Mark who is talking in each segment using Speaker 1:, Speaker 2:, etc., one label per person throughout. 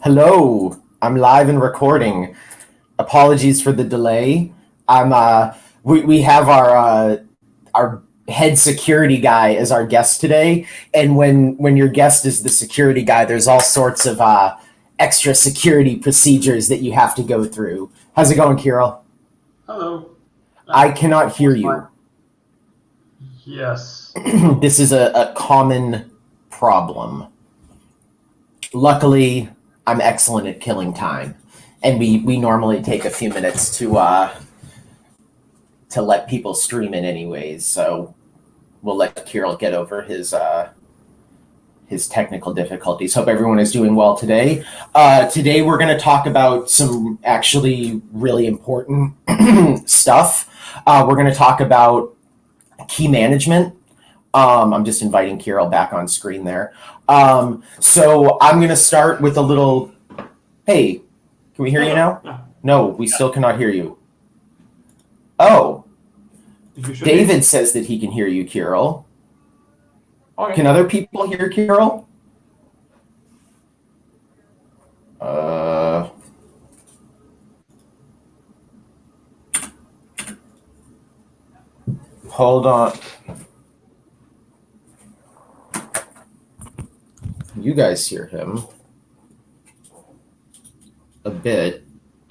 Speaker 1: Hello, I'm live and recording. Apologies for the delay. We have our head security guy as our guest today, and when your guest is the security guy, there's all sorts of extra security procedures that you have to go through. How's it going, Kirill?
Speaker 2: Hello.
Speaker 1: I cannot hear
Speaker 2: Almost fine.
Speaker 1: you.
Speaker 2: Yes.
Speaker 1: This is a common problem. Luckily, I'm excellent at killing time, and we normally take a few minutes to let people stream in anyways. So we'll let Kirill get over his technical difficulties. Hope everyone is doing well today. Today we're going to talk about some actually really important stuff. We're going to talk about key management. I'm just inviting Kirill back on screen there. So I'm going to start with a little. Hey, can we hear you now?
Speaker 2: Yeah.
Speaker 1: No, we still cannot hear you. Oh,
Speaker 2: You should
Speaker 1: David says that he can hear you, Kirill.
Speaker 2: Okay.
Speaker 1: Can other people hear Kirill? Uh, Hold on. You guys hear him a bit.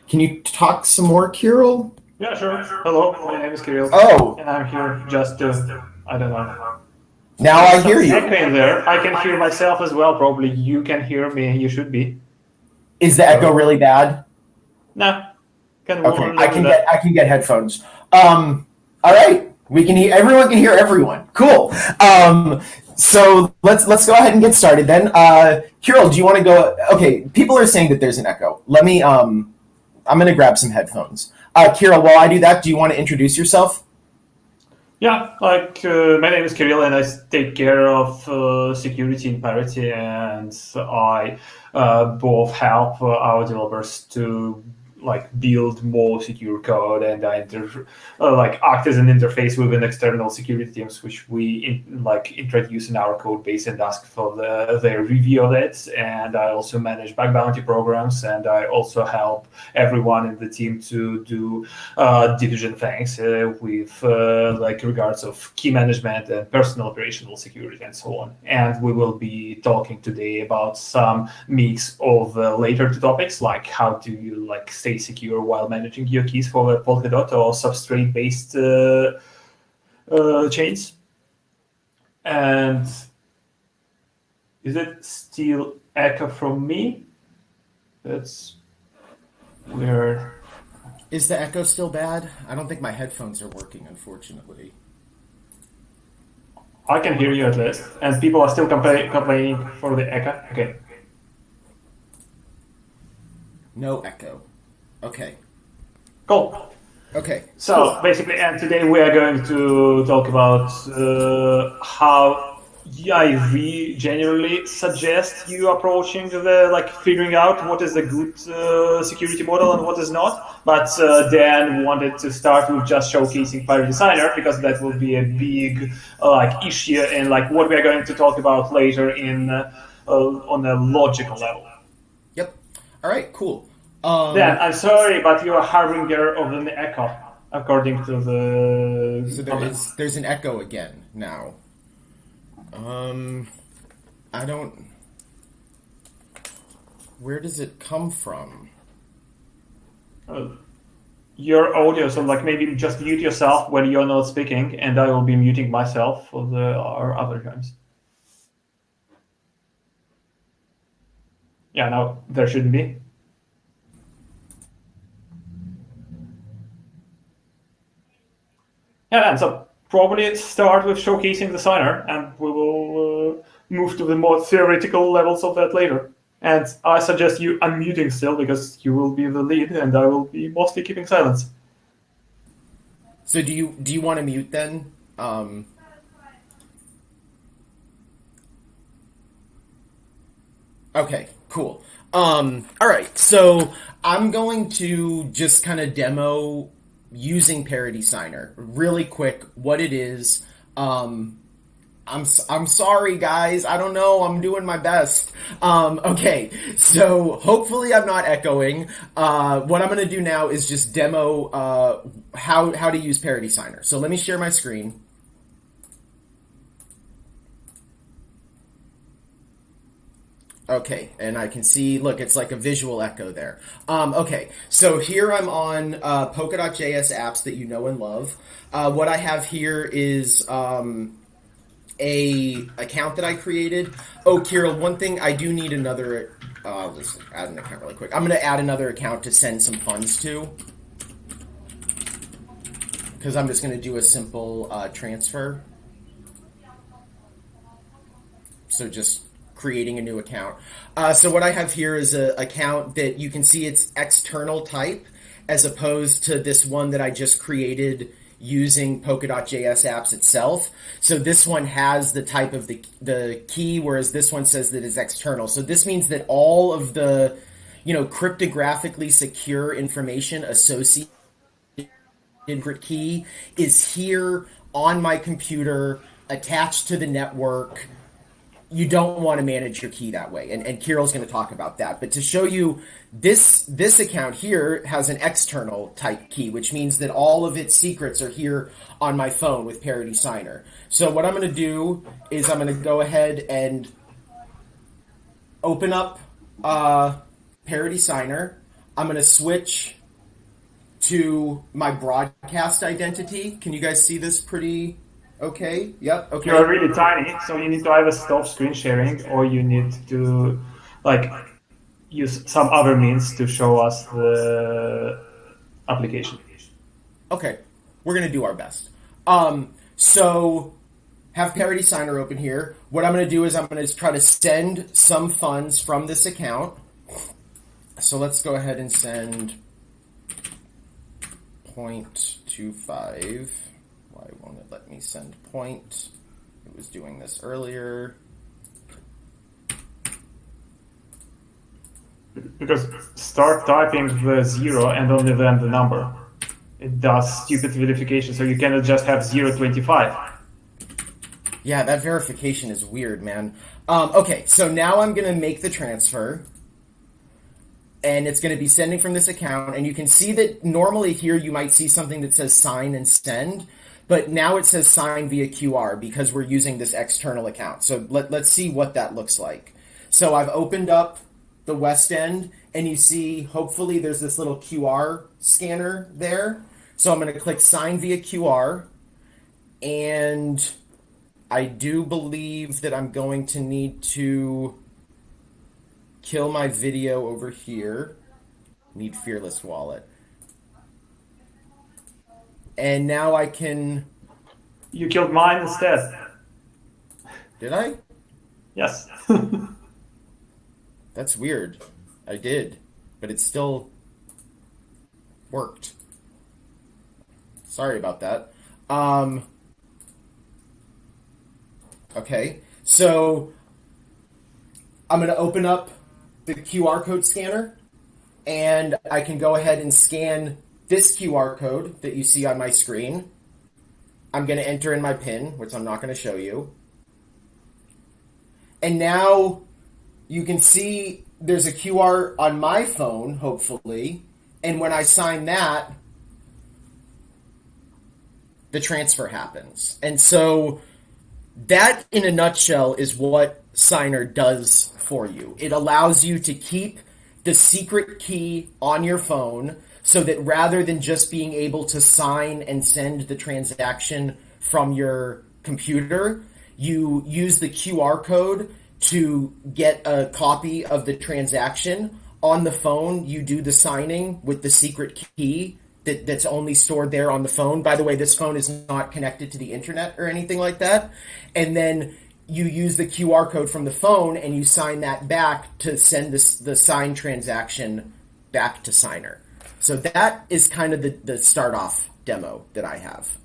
Speaker 1: Can you talk some more, Kirill?
Speaker 2: Yeah, sure. Hello, my name is Kirill.
Speaker 1: Oh,
Speaker 2: And I'm here just to, I don't know.
Speaker 1: now I hear
Speaker 2: Some
Speaker 1: you.
Speaker 2: echo in there. I can hear myself as well. Probably you can hear me. You should be.
Speaker 1: Is the echo really bad?
Speaker 2: No. Can
Speaker 1: Okay,
Speaker 2: live with that.
Speaker 1: I can get headphones. All right, we can hear. Everyone can hear everyone. Cool. So let's go ahead and get started then. Kirill, do you want to go? Okay, people are saying that there's an echo. Let me. I'm gonna grab some headphones. Kirill, while I do that, do you want to introduce yourself?
Speaker 2: Yeah, my name is Kirill, and I take care of security in Parity, and I both help our developers to build more secure code, and I act as an interface with an external security teams, which we introduce in our code base and ask for their review of it. And I also manage bug bounty programs, and I also help everyone in the team to do division things with regards of key management and personal operational security and so on. And we will be talking today about some mix of later topics, like how do you stay secure while managing your keys for Polkadot or Substrate based chains. And is it still echo from me? That's weird.
Speaker 1: Is the echo still bad? I don't think my headphones are working, unfortunately.
Speaker 2: I can hear you at least, and people are still complaining for the echo. Okay.
Speaker 1: No echo. Okay.
Speaker 2: Cool.
Speaker 1: Okay.
Speaker 2: So basically, and today we are going to talk about how I generally suggest you approaching the figuring out what is a good security model and what is not. But Dan wanted to start with just showcasing Parity Signer because that will be a big issue and what we are going to talk about later in on a logical level.
Speaker 1: Yep. All right. Cool.
Speaker 2: Dan, I'm sorry, but you are harbinger of an echo, according to the.
Speaker 1: So there's an echo again now. I don't. Where does it come from?
Speaker 2: Your audio, so maybe just mute yourself when you're not speaking, and I will be muting myself for our other times. Yeah, no, there shouldn't be. Yeah, and so probably start with showcasing the signer, and we will move to the more theoretical levels of that later. And I suggest you unmuting still because you will be the lead, and I will be mostly keeping silence.
Speaker 1: So do you want to mute then? Okay, cool. All right, so I'm going to just kind of demo using Parity Signer really quick what it is, I'm sorry, guys. I don't know. I'm doing my best. Okay, so hopefully I'm not echoing. What I'm going to do now is just demo how to use Parity Signer. So let me share my screen. Okay, and I can see, look, it's like a visual echo there. Okay, so here I'm on Polkadot.js apps that you know and love. What I have here is a account that I created. Oh, Kirill, one thing, I do need another, let's add an account really quick. I'm going to add another account to send some funds to, because I'm just going to do a simple transfer. So just creating a new account. So what I have here is an account that you can see it's external type, as opposed to this one that I just created using Polkadot.js apps itself. So this one has the type of the key, whereas this one says that it's external. So this means that all of the, cryptographically secure information associated with key is here on my computer, attached to the network. You don't want to manage your key that way. And Kirill's going to talk about that. But to show you, this account here has an external type key, which means that all of its secrets are here on my phone with Parity Signer. So what I'm going to do is I'm going to go ahead and open up Parity Signer. I'm going to switch to my broadcast identity. Can you guys see this pretty okay? Yep. Okay.
Speaker 2: You're really tiny, so you need to either stop screen sharing or you need to use some other means to show us the application.
Speaker 1: Okay, we're gonna do our best. So have Parity Signer open here. What I'm gonna do is I'm gonna try to send some funds from this account. So let's go ahead and send 0.25. Why won't it let me send point? It was doing this earlier.
Speaker 2: Because start typing the 0 and only then the number. It does stupid verification, so you cannot just have 0.25.
Speaker 1: Yeah, that verification is weird, man. Okay, so now I'm going to make the transfer. And it's going to be sending from this account. And you can see that normally here you might see something that says sign and send. But now it says sign via QR because we're using this external account. So let's see what that looks like. So I've opened up the West End, and you see, hopefully, there's this little QR scanner there. So I'm going to click sign via QR. And I do believe that I'm going to need to kill my video over here. Need Fearless Wallet. And now I can...
Speaker 2: You killed mine instead.
Speaker 1: Did I?
Speaker 2: Yes.
Speaker 1: That's weird. I did. But it still worked. Sorry about that. Okay. So I'm going to open up the QR code scanner. And I can go ahead and scan this QR code that you see on my screen. I'm going to enter in my PIN, which I'm not going to show you. And now you can see there's a QR on my phone, hopefully. And when I sign that, the transfer happens. And so that, in a nutshell, is what Signer does for you. It allows you to keep the secret key on your phone, so that rather than just being able to sign and send the transaction from your computer, you use the QR code to get a copy of the transaction. On the phone, you do the signing with the secret key that's only stored there on the phone. By the way, this phone is not connected to the internet or anything like that. And then you use the QR code from the phone and you sign that back to send the signed transaction back to Signer. So that is kind of the start-off demo that I have.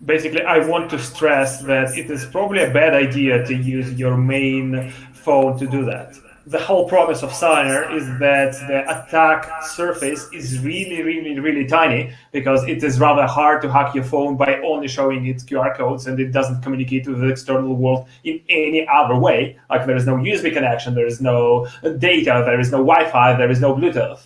Speaker 2: Basically, I want to stress that it is probably a bad idea to use your main phone to do that. the whole promise of Signer is that the attack surface is really, really, really tiny, because it is rather hard to hack your phone by only showing its QR codes, and it doesn't communicate with the external world in any other way. Like, there is no USB connection, there is no data, there is no Wi-Fi, there is no Bluetooth.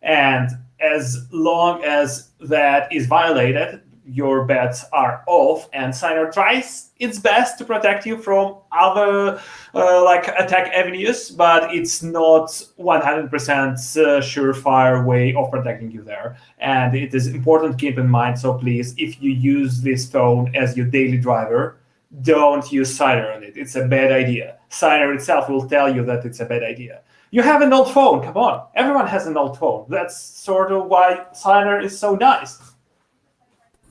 Speaker 2: And as long as that is violated, your bets are off, and Signer tries its best to protect you from other attack avenues, but it's not 100% surefire way of protecting you there. And it is important to keep in mind, so please, if you use this phone as your daily driver, don't use Signer on it. It's a bad idea. Signer itself will tell you that it's a bad idea. You have an old phone, come on. Everyone has an old phone. That's sort of why Signer is so nice.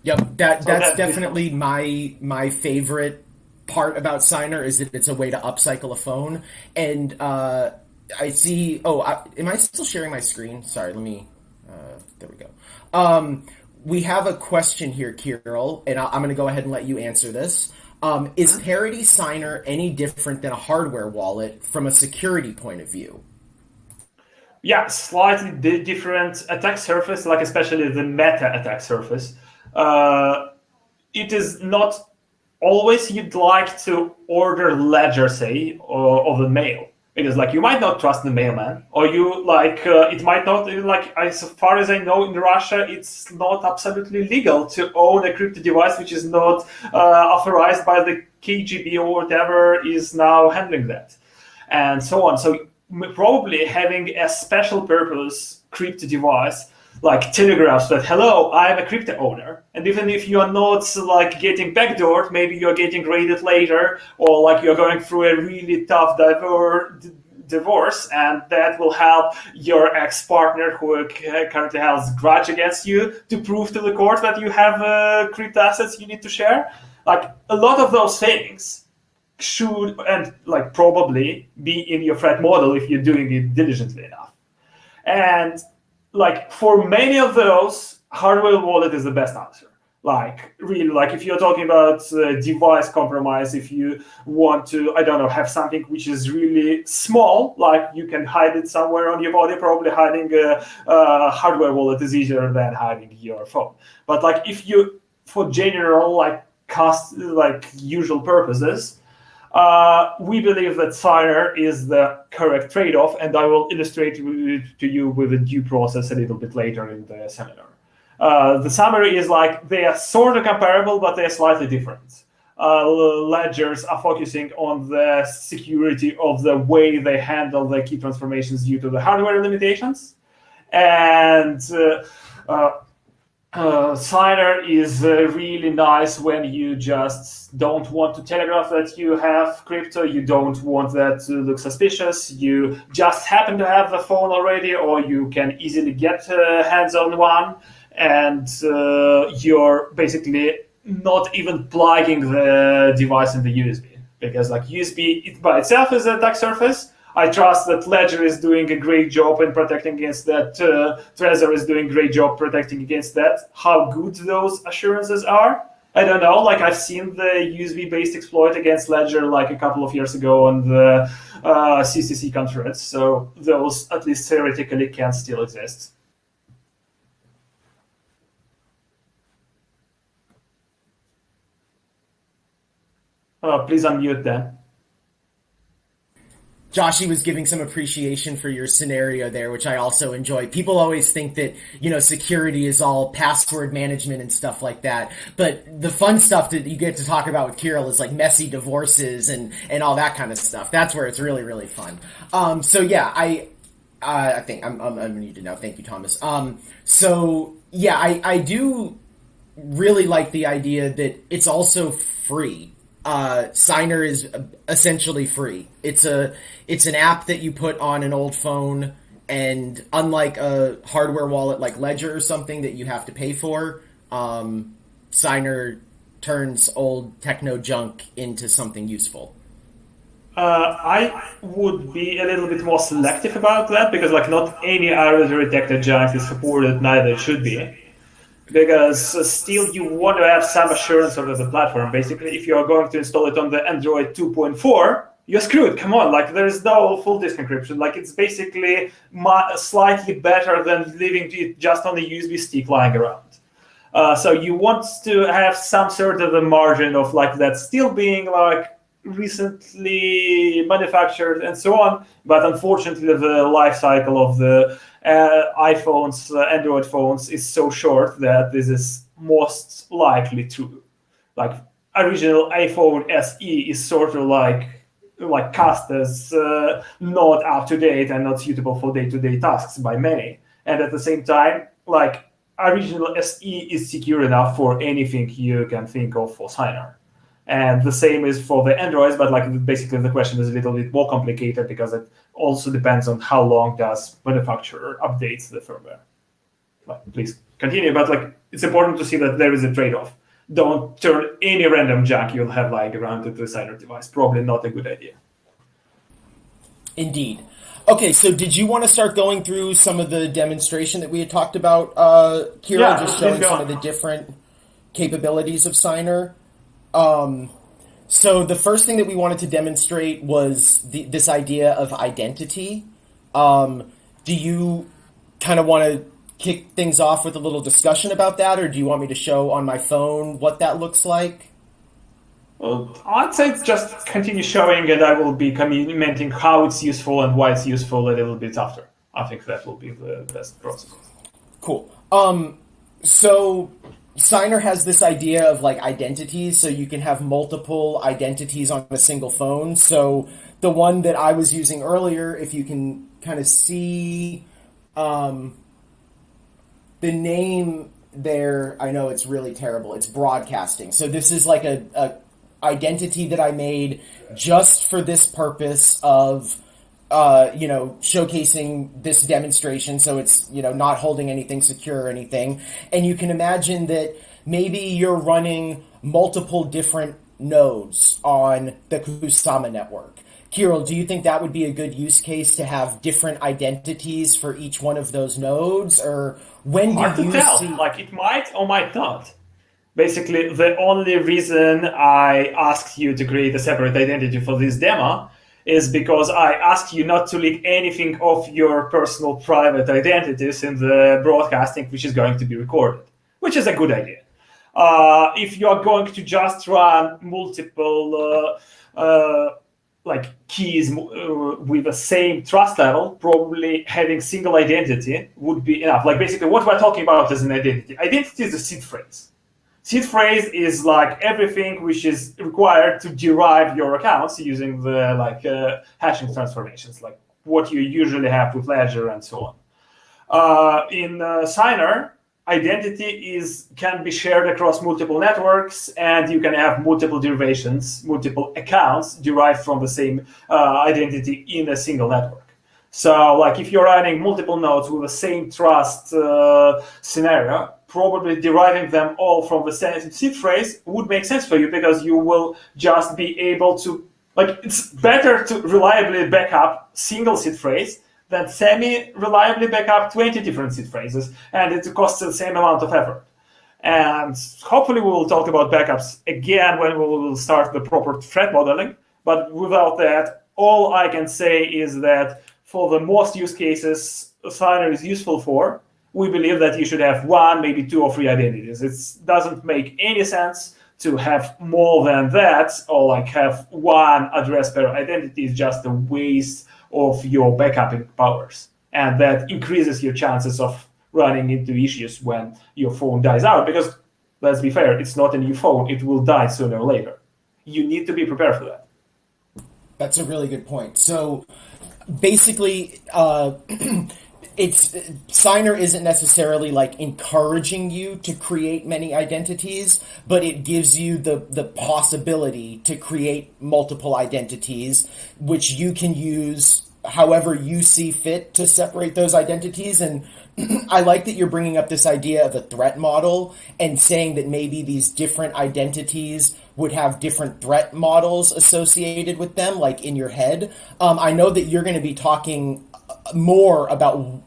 Speaker 1: Yep, that's definitely my favorite part about Signer, is that it's a way to upcycle a phone. And I see. Am I still sharing my screen? Sorry, let me. There we go. We have a question here, Kirill, and I'm going to go ahead and let you answer this. Is Parity Signer any different than a hardware wallet from a security point of view?
Speaker 2: Yeah, slightly different attack surface, like especially the meta attack surface. It is not always you'd like to order ledger, say, of the mail, because like you might not trust the mailman, or you it might not, as far as I know, in Russia it's not absolutely legal to own a encrypted device which is not authorized by the KGB or whatever is now handling that, and so on. So probably having a special purpose crypto device like telegraphs that, hello, I'm a crypto owner. And even if you are not getting backdoored, maybe you're getting raided later, or you're going through a really tough divorce, and that will help your ex-partner who currently has a grudge against you to prove to the court that you have crypto assets you need to share. A lot of those things should and probably be in your threat model if you're doing it diligently enough. And for many of those, hardware wallet is the best answer. Really, if you're talking about device compromise, if you want to, have something which is really small, you can hide it somewhere on your body, probably hiding a hardware wallet is easier than hiding your phone. But if you, for general, usual purposes, we believe that Signer is the correct trade-off, and I will illustrate to you with the due process a little bit later in the seminar. The summary is they are sort of comparable, but they are slightly different. Ledgers are focusing on the security of the way they handle the key transformations due to the hardware limitations, and Signer is really nice when you just don't want to telegraph that you have crypto, you don't want that to look suspicious, you just happen to have the phone already, or you can easily get hands on one, and you're basically not even plugging the device in the USB, because USB it by itself is an attack surface. I trust that Ledger is doing a great job in protecting against that. Trezor is doing a great job protecting against that. How good those assurances are, I don't know. I've seen the USB-based exploit against Ledger a couple of years ago on the CCC conference. So those, at least theoretically, can still exist. Please unmute then.
Speaker 1: Joshy was giving some appreciation for your scenario there, which I also enjoy. People always think that, security is all password management and stuff like that. But the fun stuff that you get to talk about with Kirill is messy divorces and all that kind of stuff. That's where it's really, really fun. So yeah, I think I'm muted now. Thank you, Thomas. So yeah, I do really like the idea that it's also free. Signer is essentially free. It's an app that you put on an old phone, and unlike a hardware wallet like Ledger or something that you have to pay for, Signer turns old techno junk into something useful.
Speaker 2: I would be a little bit more selective about that, because not any arbitrary techno junk is supported, neither it should be. Because still you want to have some assurance over the platform. Basically, if you are going to install it on the Android 2.4, you're screwed. Come on, like there is no full disk encryption. Like it's basically slightly better than leaving it just on a USB stick lying around. So you want to have some sort of a margin of like that still being like recently manufactured and so on. But unfortunately, the life cycle of the iPhones, Android phones is so short that this is most likely true. Like original iPhone SE is sort of like cast as not up to date and not suitable for day-to-day tasks by many. And at the same time, like original SE is secure enough for anything you can think of for Signer. And the same is for the Androids, but like basically the question is a little bit more complicated because it also depends on how long does manufacturer updates the firmware. Please continue, but like it's important to see that there is a trade-off. Don't turn any random junk you'll have lying around into the Signer device. Probably not a good idea.
Speaker 1: Indeed. Okay, so did you want to start going through some of the demonstration that we had talked about, Kirill, just showing some of the different capabilities of Signer? So the first thing that we wanted to demonstrate was this idea of identity. Do you kind of want to kick things off with a little discussion about that, or do you want me to show on my phone what that looks like?
Speaker 2: Well, I'd say just continue showing, and I will be commenting how it's useful and why it's useful a little bit after. I think that will be the best process.
Speaker 1: Cool. So Signer has this idea of like identities, so you can have multiple identities on a single phone. So the one that I was using earlier, if you can kind of see the name there, I know it's really terrible. It's broadcasting. So this is like a identity that I made just for this purpose of showcasing this demonstration, so it's, not holding anything secure or anything. And you can imagine that maybe you're running multiple different nodes on the Kusama network. Kirill, do you think that would be a good use case to have different identities for each one of those nodes? Or when do you see...
Speaker 2: Like it might or might not. Basically, the only reason I asked you to create a separate identity for this demo is because I asked you not to leak anything of your personal private identities in the broadcasting, which is going to be recorded, which is a good idea. If you are going to just run multiple keys with the same trust level, probably having single identity would be enough. Like basically what we're talking about is an identity. Identity is a seed phrase. Seed phrase is like everything which is required to derive your accounts using the hashing transformations, like what you usually have with Ledger and so on. In Signer, identity can be shared across multiple networks, and you can have multiple derivations, multiple accounts derived from the same identity in a single network. So like if you're running multiple nodes with the same trust scenario, probably deriving them all from the same seed phrase would make sense for you, because you will just be able to, it's better to reliably back up single seed phrase than semi-reliably back up 20 different seed phrases, and it costs the same amount of effort. And hopefully we will talk about backups again when we will start the proper threat modeling, but without that, all I can say is that for the most use cases Signer is useful for, we believe that you should have one, maybe two or three identities. It doesn't make any sense to have more than that, or have one address per identity. Is just a waste of your backupping powers. And that increases your chances of running into issues when your phone dies out, because let's be fair, it's not a new phone. It will die sooner or later. You need to be prepared for that.
Speaker 1: That's a really good point. So basically, Signer isn't necessarily encouraging you to create many identities, but it gives you the possibility to create multiple identities, which you can use however you see fit to separate those identities. And I like that you're bringing up this idea of a threat model and saying that maybe these different identities would have different threat models associated with them, in your head. I know that you're going to be talking more about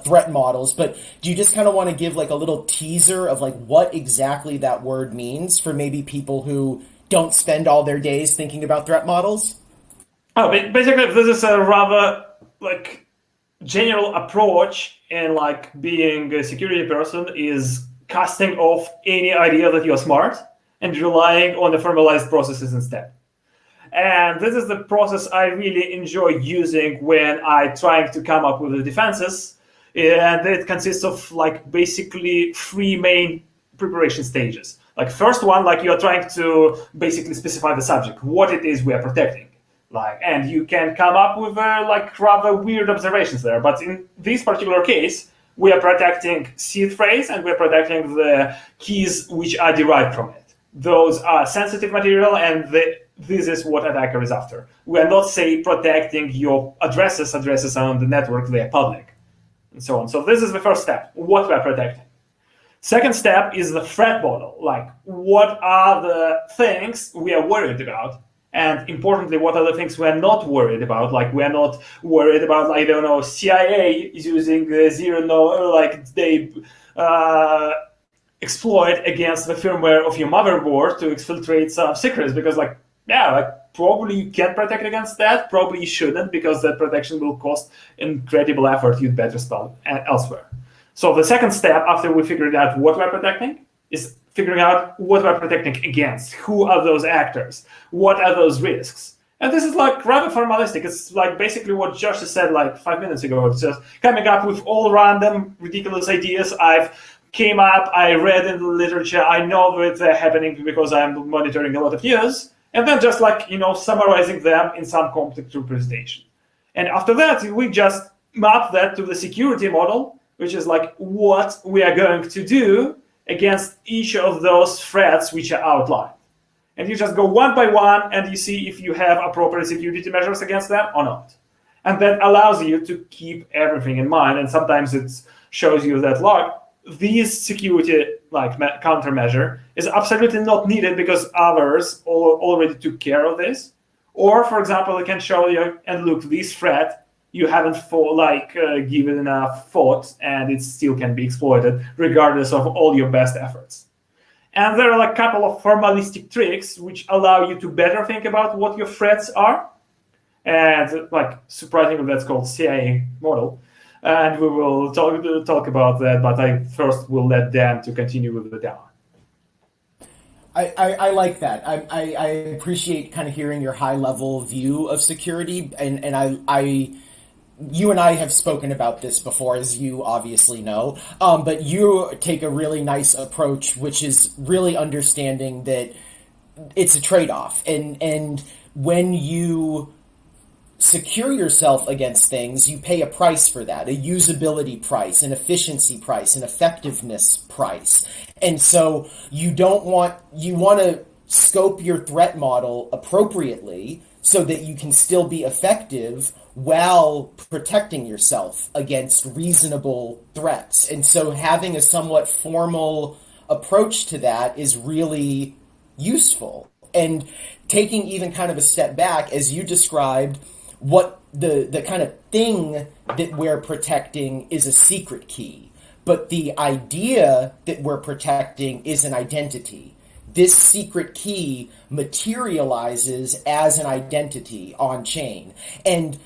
Speaker 1: threat models, but do you just kind of want to give a little teaser of what exactly that word means for maybe people who don't spend all their days thinking about threat models?
Speaker 2: Basically, this is a rather like general approach in like being a security person is casting off any idea that you're smart and relying on the formalized processes instead. And this is the process I really enjoy using when I trying to come up with the defenses. And it consists of like basically three main preparation stages. Like first one, like you're trying to basically specify the subject, what it is we are protecting. Like, and you can come up with like rather weird observations there. But in this particular case, we are protecting seed phrase and we're protecting the keys which are derived from it. Those are sensitive material, and this is what attacker is after. We are not, say, protecting your addresses on the network, they are public, and so on. So this is the first step, what we are protecting. Second step is the threat model, like what are the things we are worried about, and importantly, what are the things we are not worried about? Like we are not worried about, I don't know, CIA is using like they exploit against the firmware of your motherboard to exfiltrate some secrets, because like probably you can protect against that, probably you shouldn't, because that protection will cost incredible effort you'd better spend elsewhere. So the second step after we figured out what we're protecting is figuring out what we're protecting against, who are those actors, what are those risks. And this is like rather formalistic. It's like basically what Josh said like 5 minutes ago. It's just coming up with all random ridiculous ideas came up, I read in the literature, I know that they're happening because I'm monitoring a lot of news, and then just like, summarizing them in some complex representation. And after that, we just map that to the security model, which is like what we are going to do against each of those threats which are outlined. And you just go one by one and you see if you have appropriate security measures against them or not. And that allows you to keep everything in mind. And sometimes it shows you that, look, this security countermeasure is absolutely not needed because others already took care of this. Or, for example, it can show you, and look, this threat you haven't given enough thought, and it still can be exploited regardless of all your best efforts. And there are like a couple of formalistic tricks which allow you to better think about what your threats are. And like surprisingly, that's called CIA model. And we will talk about that, but I first will let Dan to continue with the demo.
Speaker 1: I like that. I appreciate kind of hearing your high level view of security, and you and I have spoken about this before, as you obviously know, but you take a really nice approach, which is really understanding that it's a trade-off, and when you secure yourself against things, you pay a price for that, a usability price, an efficiency price, an effectiveness price. And so you want to scope your threat model appropriately so that you can still be effective while protecting yourself against reasonable threats. And so having a somewhat formal approach to that is really useful. And taking even kind of a step back, as you described, what the kind of thing that we're protecting is a secret key, but the idea that we're protecting is an identity. This secret key materializes as an identity on chain. And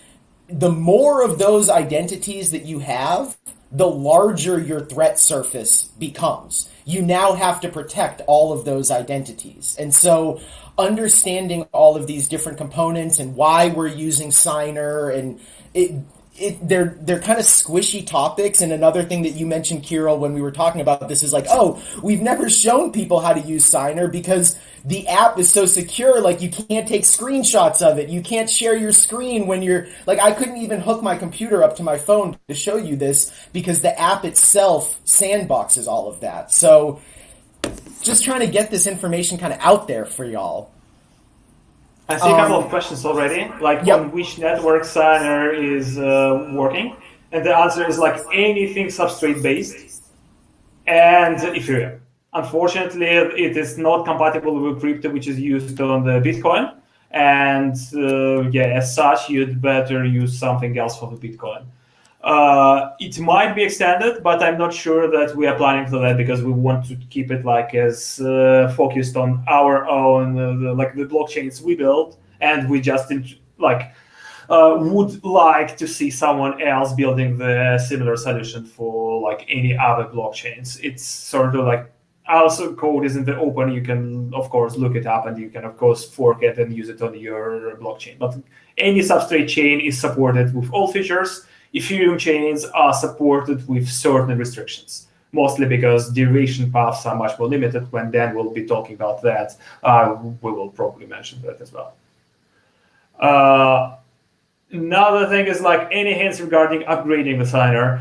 Speaker 1: the more of those identities that you have, the larger your threat surface becomes. You now have to protect all of those identities. And so understanding all of these different components and why we're using Signer, and they're kind of squishy topics. And another thing that you mentioned, Kirill, when we were talking about this is like, we've never shown people how to use Signer because the app is so secure. Like, you can't take screenshots of it. You can't share your screen when you're like, I couldn't even hook my computer up to my phone to show you this because the app itself sandboxes all of that. So just trying to get this information kind of out there for y'all.
Speaker 2: I see a couple of questions already, like on which network Signer is working, and the answer is like anything substrate based and Ethereum. Unfortunately, it is not compatible with crypto, which is used on the Bitcoin, and as such, you'd better use something else for the Bitcoin. It might be extended, but I'm not sure that we are planning for that because we want to keep it like as focused on our own, the blockchains we build, and we just would like to see someone else building the similar solution for like any other blockchains. It's sort of like also code is in the open. You can of course look it up and you can of course fork it and use it on your blockchain. But any Substrate chain is supported with all features. Ethereum chains are supported with certain restrictions, mostly because derivation paths are much more limited. When Dan will be talking about that, we will probably mention that as well. Another thing is like any hints regarding upgrading the signer.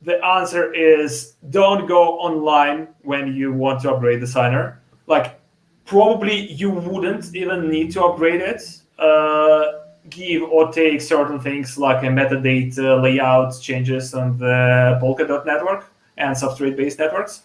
Speaker 2: The answer is don't go online when you want to upgrade the signer. Like probably you wouldn't even need to upgrade it. Give or take certain things like a metadata layout changes on the Polkadot network and Substrate-based networks.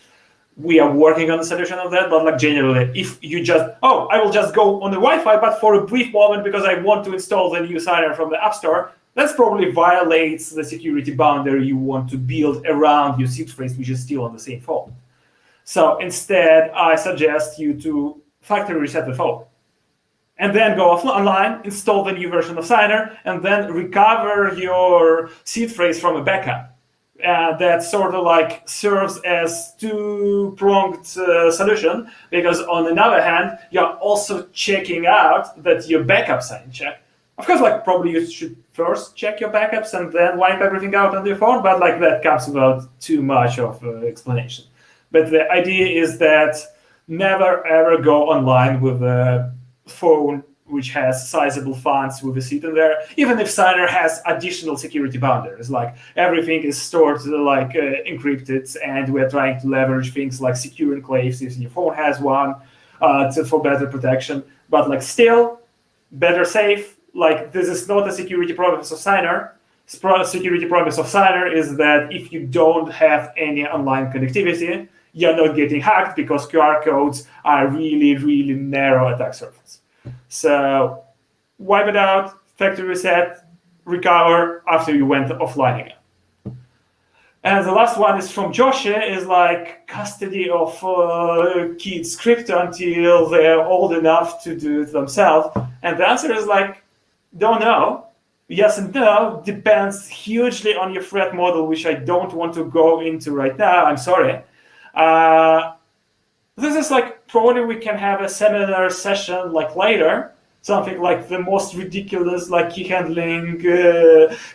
Speaker 2: We are working on the solution of that, but like generally, if you just, I will just go on the Wi-Fi, but for a brief moment because I want to install the new signer from the App Store, that probably violates the security boundary you want to build around your seed phrase, which is still on the same phone. So instead, I suggest you to factory reset the phone and then go online, install the new version of signer, and then recover your seed phrase from a backup. That sort of like serves as two-pronged solution, because on the other hand, you're also checking out that your backups are in check. Of course, like probably you should first check your backups and then wipe everything out on your phone, but like that comes without too much of explanation. But the idea is that never ever go online with a phone which has sizable funds with a seed in there, even if signer has additional security boundaries, like everything is stored like encrypted, and we're trying to leverage things like secure enclaves if your phone has one for better protection. But like still, better safe. Like this is not a security promise of signer. Security promise of signer is that if you don't have any online connectivity, you're not getting hacked because QR codes are really, really narrow attack surface. So wipe it out, factory reset, recover after you went offline again. And the last one is from Joshi, is like custody of kids' crypto until they're old enough to do it themselves. And the answer is like, don't know. Yes and no, depends hugely on your threat model, which I don't want to go into right now, I'm sorry. This is like, probably we can have a seminar session like later, something like the most ridiculous like key handling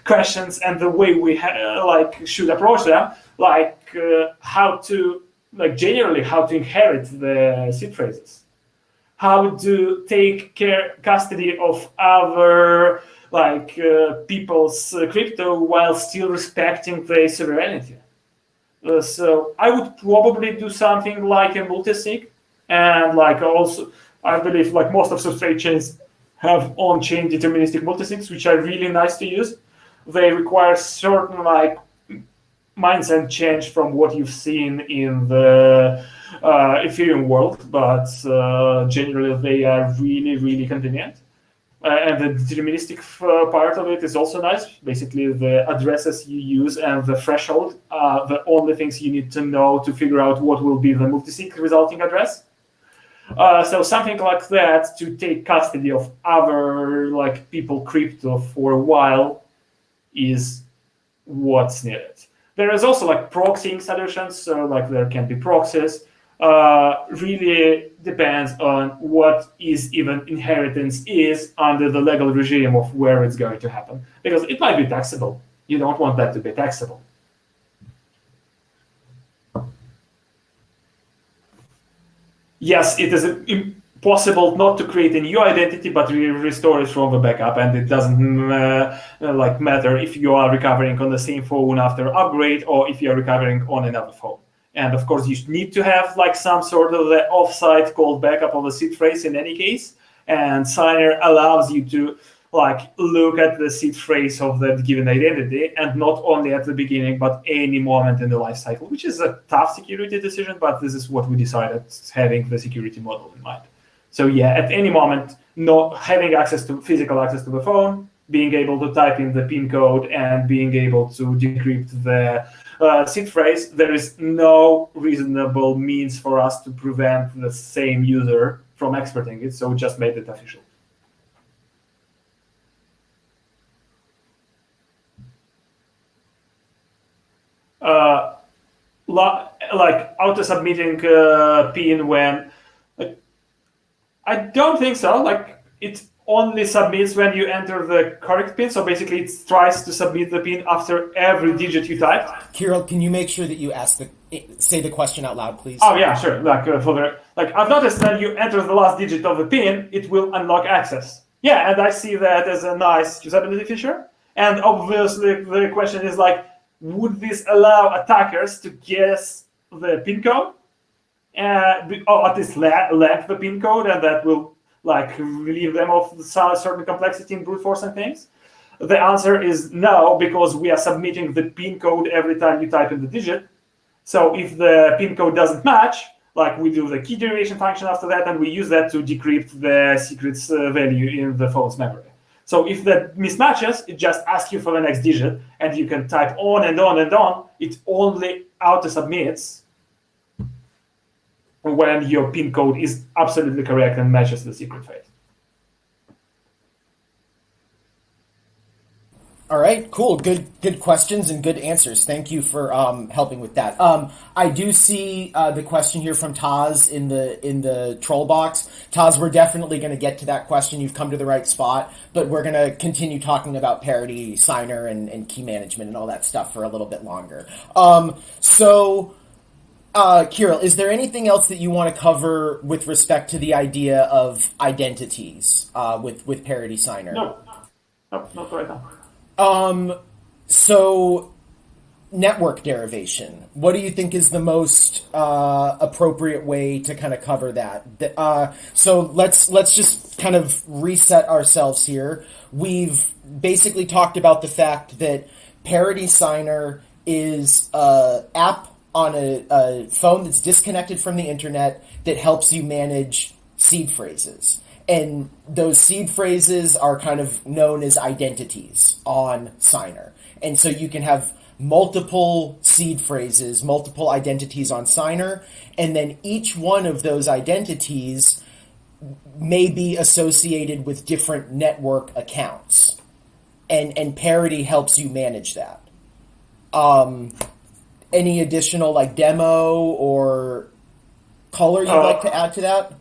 Speaker 2: questions and the way we like should approach them, like how to, like generally how to inherit the seed phrases, how to take custody of other like people's crypto while still respecting their sovereignty. So I would probably do something like a multi-sig, and like also I believe like most of Substrate chains have on-chain deterministic multisigs, which are really nice to use. They require certain like mindset change from what you've seen in the Ethereum world, but generally they are really, really convenient. And the deterministic part of it is also nice. Basically, the addresses you use and the threshold are the only things you need to know to figure out what will be the multisig resulting address. So something like that to take custody of other like people crypto for a while is what's needed. There is also like proxying solutions, so like there can be proxies. Really depends on what is even inheritance is under the legal regime of where it's going to happen, because it might be taxable. You don't want that to be taxable. Yes, it is impossible not to create a new identity, but restore it from the backup, and it doesn't like matter if you are recovering on the same phone after upgrade or if you are recovering on another phone. And of course, you need to have like some sort of the offsite called backup of the seed phrase in any case. And Signer allows you to like look at the seed phrase of that given identity, and not only at the beginning, but any moment in the life cycle, which is a tough security decision, but this is what we decided, having the security model in mind. So yeah, at any moment, not having access to physical access to the phone, being able to type in the PIN code and being able to decrypt the seed phrase, there is no reasonable means for us to prevent the same user from exporting it, so we just made it official. like auto-submitting pin when I don't think so. Like it only submits when you enter the correct pin. So basically, it tries to submit the pin after every digit you typed.
Speaker 1: Kirill, can you make sure that you say the question out loud, please?
Speaker 2: Oh yeah, sure. Like I've noticed that you enter the last digit of the pin, it will unlock access. Yeah, and I see that as a nice usability feature. And obviously, the question is like, would this allow attackers to guess the pin code? Or at least lack the pin code, and that will like relieve them of certain complexity in brute force and things? The answer is no, because we are submitting the pin code every time you type in the digit. So if the pin code doesn't match, like we do the key derivation function after that, and we use that to decrypt the secret's value in the phone's memory. So if that mismatches, it just asks you for the next digit, and you can type on and on and on. It only auto-submits when your pin code is absolutely correct and matches the secret phrase.
Speaker 1: All right, cool. Good questions and good answers. Thank you for helping with that. I do see the question here from Taz in the troll box. Taz, we're definitely going to get to that question. You've come to the right spot, but we're going to continue talking about Parity Signer and key management and all that stuff for a little bit longer. Kirill, is there anything else that you want to cover with respect to the idea of identities with Parity Signer?
Speaker 2: No, not right now.
Speaker 1: So network derivation. What do you think is the most appropriate way to kind of cover that? So let's just kind of reset ourselves here. We've basically talked about the fact that Parity Signer is an app on a phone that's disconnected from the internet that helps you manage seed phrases. And those seed phrases are kind of known as identities on Signer. And so you can have multiple seed phrases, multiple identities on Signer, and then each one of those identities may be associated with different network accounts. And Parity helps you manage that. Any additional like demo or color you'd like to add to that?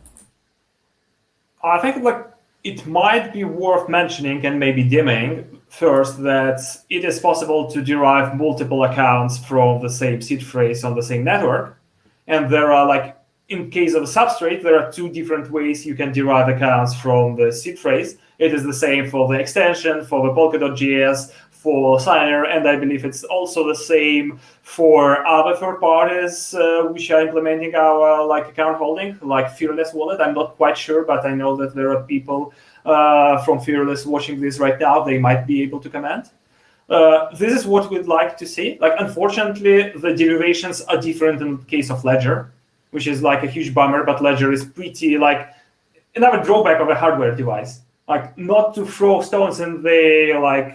Speaker 2: I think like it might be worth mentioning and maybe demoing first that it is possible to derive multiple accounts from the same seed phrase on the same network. And there are like, in case of a Substrate, there are two different ways you can derive accounts from the seed phrase. It is the same for the extension, for the Polkadot.js, for Signer, and I believe it's also the same for other third parties which are implementing our like account holding, like Fearless Wallet. I'm not quite sure, but I know that there are people from Fearless watching this right now. They might be able to comment. This is what we'd like to see. Like, unfortunately, the derivations are different in the case of Ledger, which is like a huge bummer, but Ledger is pretty like another drawback of a hardware device. Like, not to throw stones in the like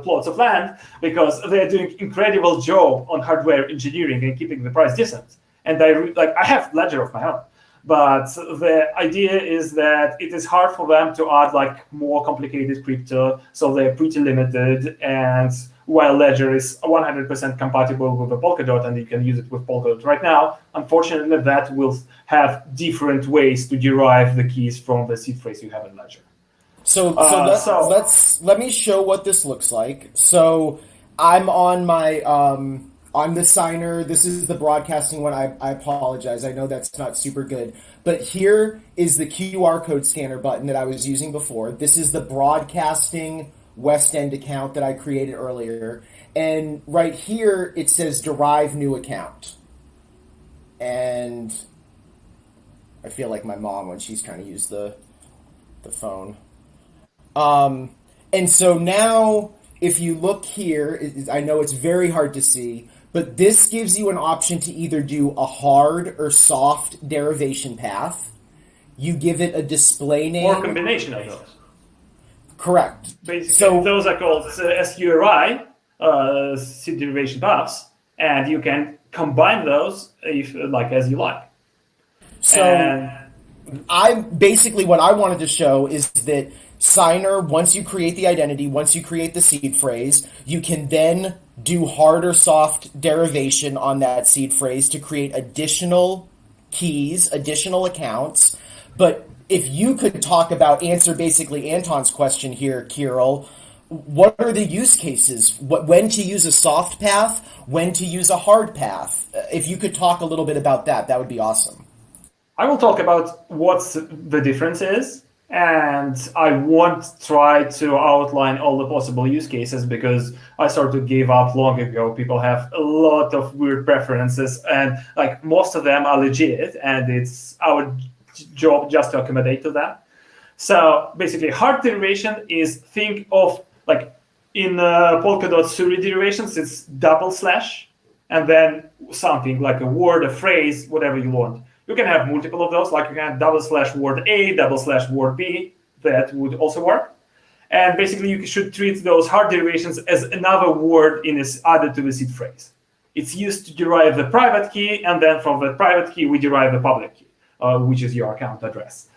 Speaker 2: plots of land, because they're doing incredible job on hardware engineering and keeping the price decent. And I have Ledger of my own, but the idea is that it is hard for them to add like more complicated crypto, so they're pretty limited. And while Ledger is 100% compatible with the Polkadot and you can use it with Polkadot right now, unfortunately that will have different ways to derive the keys from the seed phrase you have in Ledger.
Speaker 1: So let me show what this looks like. So I'm on my on the Signer. This is the broadcasting one. I apologize. I know that's not super good. But here is the QR code scanner button that I was using before. This is the broadcasting West End account that I created earlier. And right here it says derive new account. And I feel like my mom when she's trying to use the phone. And so now, if you look here, I know it's very hard to see, but this gives you an option to either do a hard or soft derivation path. You give it a display name.
Speaker 2: Or a combination of those.
Speaker 1: Correct.
Speaker 2: Basically, so those are called SURI, seed derivation paths, and you can combine those if, like, as you like.
Speaker 1: So what I wanted to show is that Signer, once you create the identity, once you create the seed phrase, you can then do hard or soft derivation on that seed phrase to create additional keys, additional accounts. But if you could answer basically Anton's question here, Kirill, what are the use cases? When to use a soft path, when to use a hard path? If you could talk a little bit about that, that would be awesome.
Speaker 2: I will talk about what the difference is, and I won't try to outline all the possible use cases because I sort of gave up long ago. People have a lot of weird preferences, and like most of them are legit, and it's our job just to accommodate to that. So basically, hard derivation is think of like in Polkadot Suri derivations, it's double slash, and then something like a word, a phrase, whatever you want. You can have multiple of those, like you can have double slash word A, double slash word B. That would also work. And basically, you should treat those hard derivations as another word added to the seed phrase. It's used to derive the private key, and then from the private key, we derive the public key, which is your account address.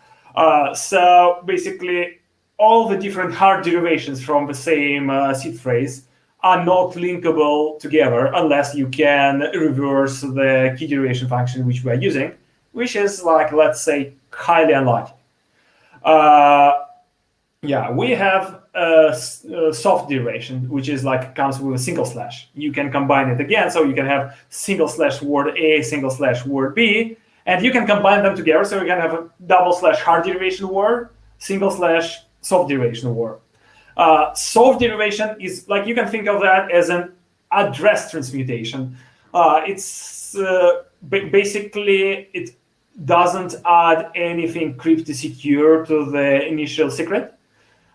Speaker 2: So basically, all the different hard derivations from the same seed phrase are not linkable together unless you can reverse the key derivation function which we are using, which is like, let's say, highly unlikely. We have a soft derivation, which is like comes with a single slash. You can combine it again, so you can have single slash word A, single slash word B, and you can combine them together, so you can have a double slash hard derivation word, single slash soft derivation word. Soft derivation is like, you can think of that as an address transmutation. Basically, it doesn't add anything crypto secure to the initial secret.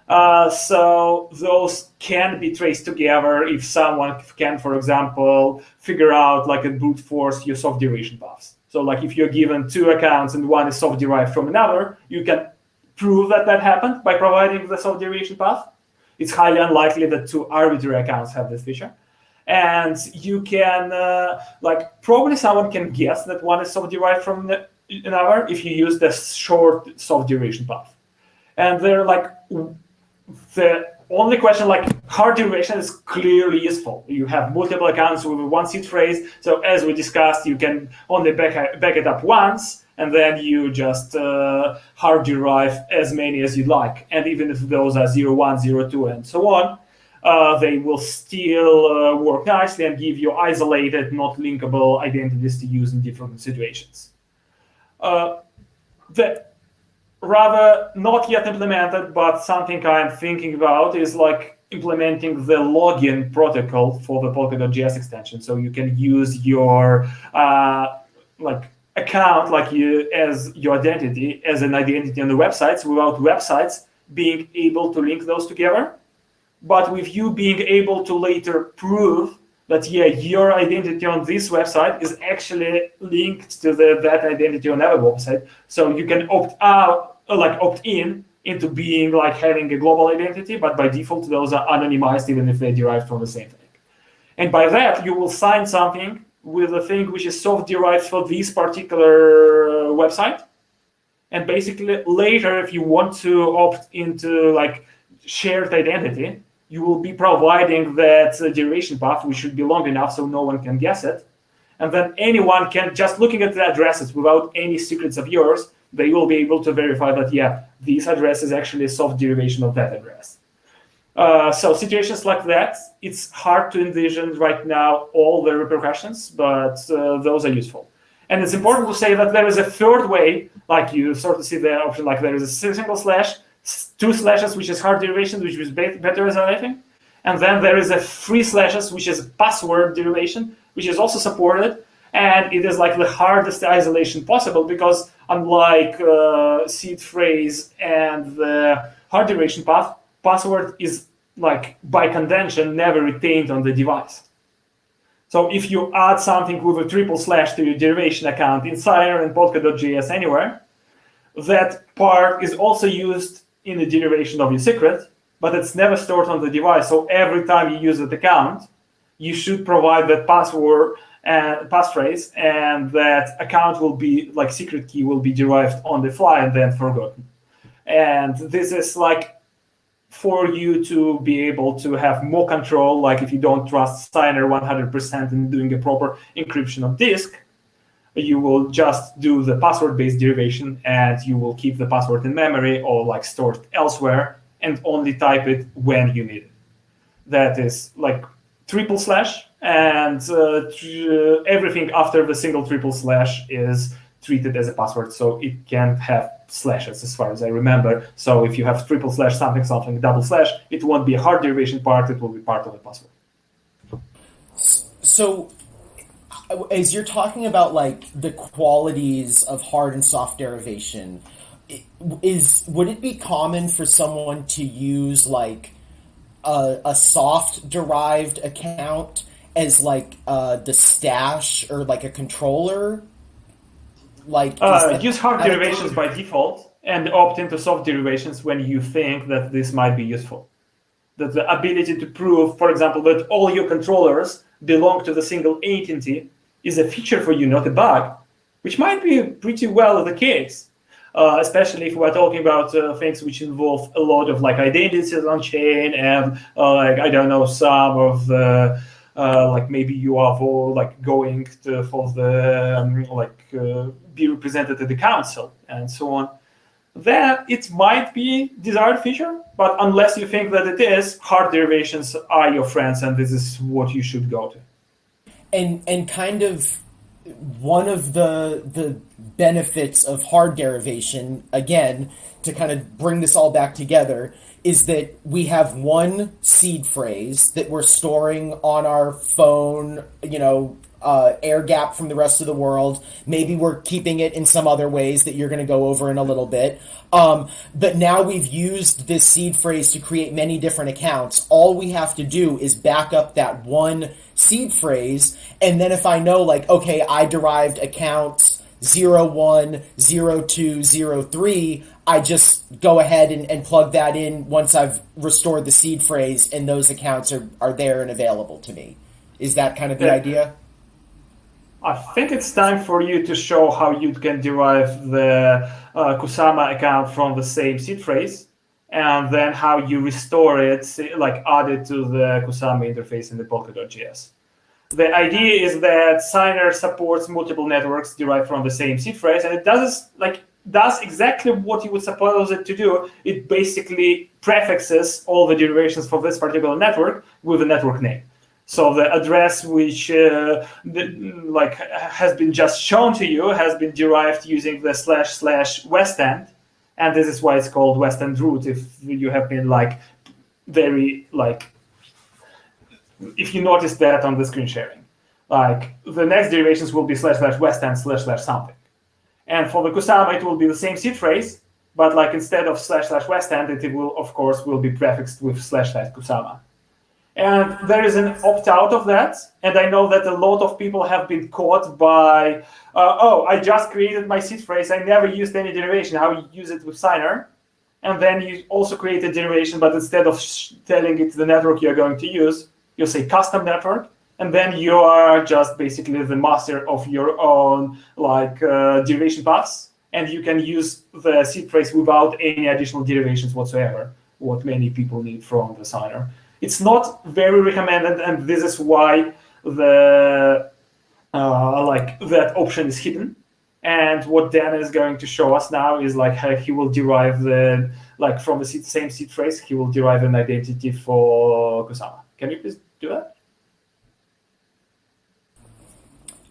Speaker 2: So those can be traced together if someone can, for example, figure out like a brute force your soft derivation paths. So like if you're given two accounts and one is soft derived from another, you can prove that happened by providing the soft derivation path. It's highly unlikely that two arbitrary accounts have this feature. And you can, probably someone can guess that one is soft derived from another if you use the short soft derivation path. And they're like, the only question, like hard derivation is clearly useful. You have multiple accounts with one seed phrase. So as we discussed, you can only back it up once, and then you just hard derive as many as you like. And even if those are 0, 1, 0, 2, and so on, they will still work nicely and give you isolated, not linkable identities to use in different situations. The rather not yet implemented, but something I'm thinking about is like implementing the login protocol for the Polkadot.js extension. So you can use your account as your identity as an identity on the websites without websites being able to link those together. But with you being able to later prove that, your identity on this website is actually linked to that identity on another website. So you can opt in into being like having a global identity, but by default, those are anonymized even if they derive from the same thing. And by that, you will sign something with a thing which is soft derived for this particular website. And basically later, if you want to opt into like shared identity, you will be providing that derivation path, which should be long enough so no one can guess it. And then anyone can, just looking at the addresses without any secrets of yours, they will be able to verify that, this address is actually a soft derivation of that address. So situations like that, it's hard to envision right now all the repercussions, but those are useful. And it's important to say that there is a third way, like you sort of see the option, like there is a single slash, two slashes, which is hard derivation, which is better as anything. And then there is a 3 slashes, which is password derivation, which is also supported. And it is like the hardest isolation possible because unlike seed phrase and the hard derivation path, password is like by convention never retained on the device. So if you add something with a triple slash to your derivation account in Signer and Polkadot.js anywhere, that part is also used in the derivation of your secret, but it's never stored on the device. So every time you use that account, you should provide that password and passphrase, and that account will be like secret key will be derived on the fly and then forgotten. And this is like for you to be able to have more control, like if you don't trust Signer 100% in doing a proper encryption of disk, you will just do the password-based derivation and you will keep the password in memory or like stored elsewhere and only type it when you need it. That is like triple slash, and everything after the single triple slash is treated as a password, so it can't have slashes as far as I remember. So if you have triple slash something something double slash, it won't be a hard derivation part, it will be part of the password.
Speaker 1: So as you're talking about like the qualities of hard and soft derivation, would it be common for someone to use like a soft derived account as like the stash or like a controller? Like
Speaker 2: use hard derivations by default and opt into soft derivations when you think that this might be useful. That the ability to prove, for example, that all your controllers belong to the single entity is a feature for you, not a bug, which might be pretty well the case. Especially if we're talking about things which involve a lot of like identities on chain and like I don't know, some of the like maybe you are for like going to, for the be represented at the council and so on. Then it might be desired feature, but unless you think that it is, hard derivations are your friends, and this is what you should go to.
Speaker 1: And kind of one of the benefits of hard derivation, again, to kind of bring this all back together, is that we have one seed phrase that we're storing on our phone, air gap from the rest of the world. Maybe we're keeping it in some other ways that you're going to go over in a little bit. But now we've used this seed phrase to create many different accounts. All we have to do is back up that one seed phrase. And then if I know, like, okay, I derived accounts 010203, I just go ahead and plug that in once I've restored the seed phrase, and those accounts are there and available to me. Is that kind of the idea?
Speaker 2: I think it's time for you to show how you can derive the Kusama account from the same seed phrase, and then how you restore it, like add it to the Kusama interface in the Polkadot.js. The idea is that Signer supports multiple networks derived from the same seed phrase, and it does exactly what you would suppose it to do. It basically prefixes all the derivations for this particular network with a network name. So the address which has been just shown to you has been derived using the / West End, and this is why it's called West End root. If you have been if you notice that on the screen sharing, like the next derivations will be / West End / something, and for the Kusama it will be the same seed phrase, but like instead of / West End, it will of course be prefixed with / Kusama. And there is an opt-out of that, and I know that a lot of people have been caught by, I just created my seed phrase, I never used any derivation, how you use it with Signer, and then you also create a derivation, but instead of telling it the network you're going to use, you say custom network, and then you are just basically the master of your own derivation paths, and you can use the seed phrase without any additional derivations whatsoever, what many people need from the Signer. It's not very recommended, and this is why the that option is hidden. And what Dan is going to show us now is how he will derive from the same seed phrase, he will derive an identity for Kusama. Can you please do that?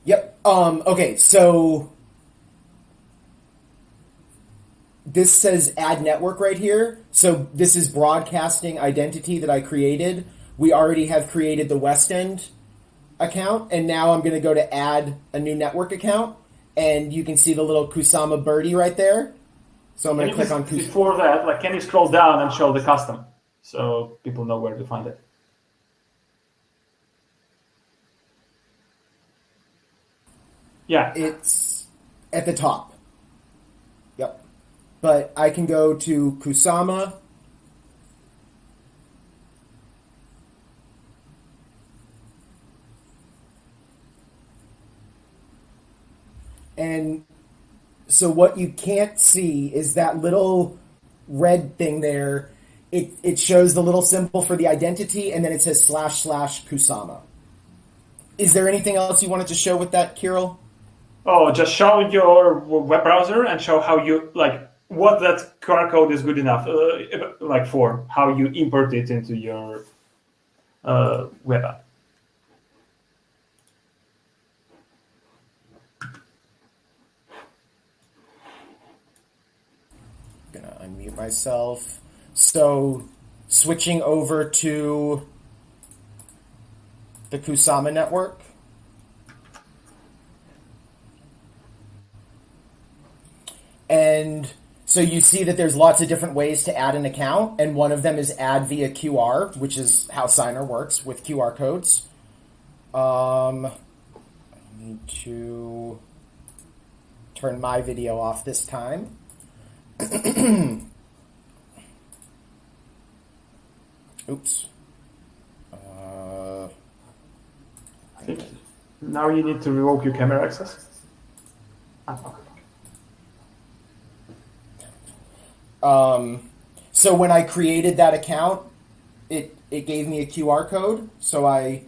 Speaker 1: Yep. Okay, so this says add network right here. So this is broadcasting identity that I created. We already have created the West End account, and now I'm going to go to add a new network account, and you can see the little Kusama birdie right there. So I'm going to click on Kusama.
Speaker 2: Before that, can you scroll down and show the custom so people know where to find it? Yeah.
Speaker 1: It's at the top. Yep. But I can go to Kusama.
Speaker 3: And so what you can't see is that little red thing there. It shows the little symbol for the identity, and then it says // Kusama. Is there anything else you wanted to show with that, Kirill?
Speaker 2: Oh, just show your web browser and show how you what that QR code is good enough, for how you import it into your web app.
Speaker 3: I'm gonna unmute myself. So, switching over to the Kusama network. And so you see that there's lots of different ways to add an account, and one of them is add via QR, which is how Signer works with QR codes. I need to turn my video off this time. Oops.
Speaker 2: Now you need to revoke your camera access.
Speaker 3: So when I created that account, it gave me a QR code. So I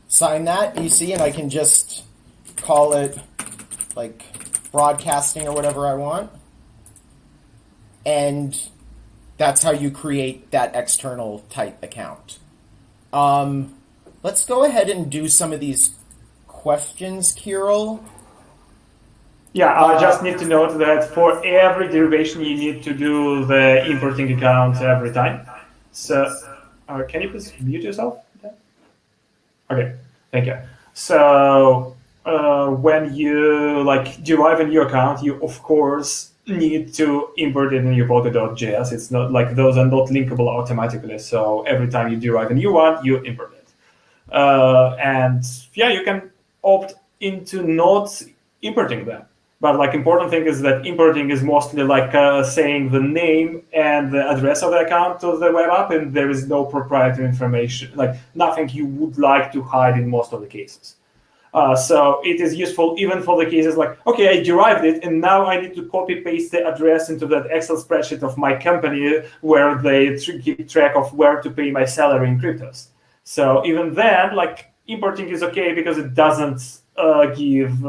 Speaker 3: sign that, you see, and I can just call it like broadcasting or whatever I want. And that's how you create that external type account. Let's go ahead and do some of these questions, Kirill.
Speaker 2: Yeah, I just need to note that for every derivation, you need to do the importing account every time. So, can you please mute yourself? Okay, thank you. So, when you derive a new account, you of course need to import it in your Polka.js. It's not like those are not linkable automatically. So every time you derive a new one, you import it. And yeah, you can opt into not importing them. But important thing is that importing is mostly saying the name and the address of the account to the web app, and there is no proprietary information, nothing you would like to hide in most of the cases. So it is useful even for the cases okay, I derived it, and now I need to copy paste the address into that Excel spreadsheet of my company where they keep track of where to pay my salary in cryptos. So even then, importing is okay because it doesn't give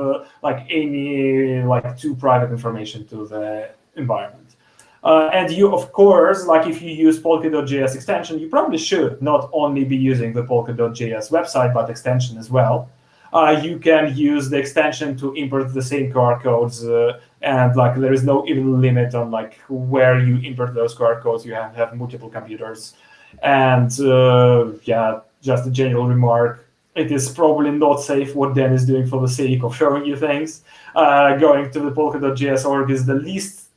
Speaker 2: any too private information to the environment. And you, of course, if you use Polka.js extension, you probably should not only be using the Polka.js website, but extension as well. You can use the extension to import the same QR codes, and there is no even limit on where you import those QR codes. You have multiple computers, and yeah, just a general remark. It is probably not safe what Dan is doing for the sake of showing you things. Going to the Polka.js org is the least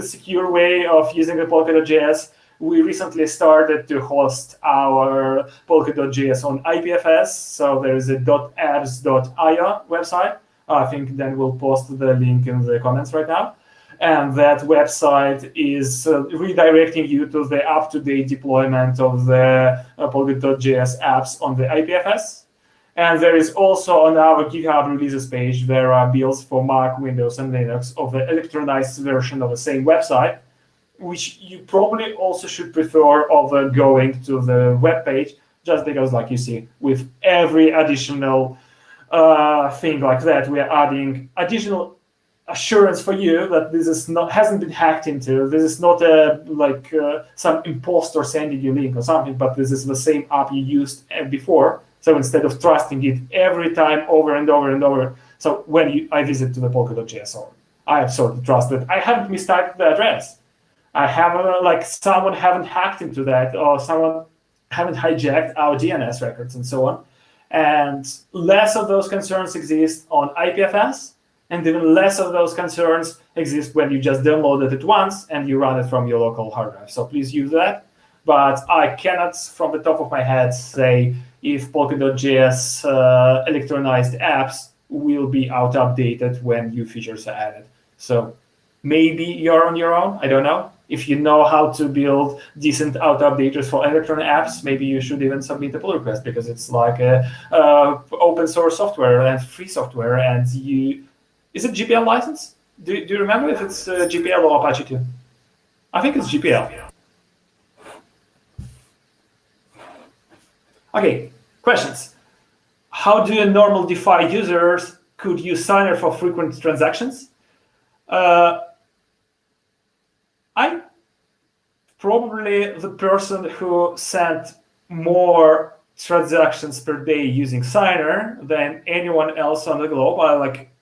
Speaker 2: secure way of using the Polka.js. We recently started to host our Polka.js on IPFS, so there is a .apps.io website. I think Dan will post the link in the comments right now. And that website is redirecting you to the up-to-date deployment of the Polka.js apps on the IPFS. And there is also on our GitHub releases page, there are builds for Mac, Windows, and Linux of the electronized version of the same website, which you probably also should prefer over going to the web page, just because, you see, with every additional thing like that, we are adding additional assurance for you that this is hasn't been hacked into. This is not some imposter sending you a link or something, but this is the same app you used before. So instead of trusting it every time over and over and over, so when I visit to the Polka.js org, I have sort of trusted. I haven't mistyped the address. I haven't someone haven't hacked into that, or someone haven't hijacked our DNS records and so on. And less of those concerns exist on IPFS, and even less of those concerns exist when you just download it once and you run it from your local hard drive. So please use that. But I cannot, from the top of my head, say if Polka.js electronized apps will be out-updated when new features are added. So maybe you're on your own, I don't know. If you know how to build decent auto-updaters for Electron apps, maybe you should even submit a pull request, because it's open source software and free software, and Is it GPL license? Do you remember if it's GPL or Apache 2? I think it's GPL. Okay, questions. How do normal DeFi users could use Signer for frequent transactions? I'm probably the person who sent more transactions per day using Signer than anyone else on the globe.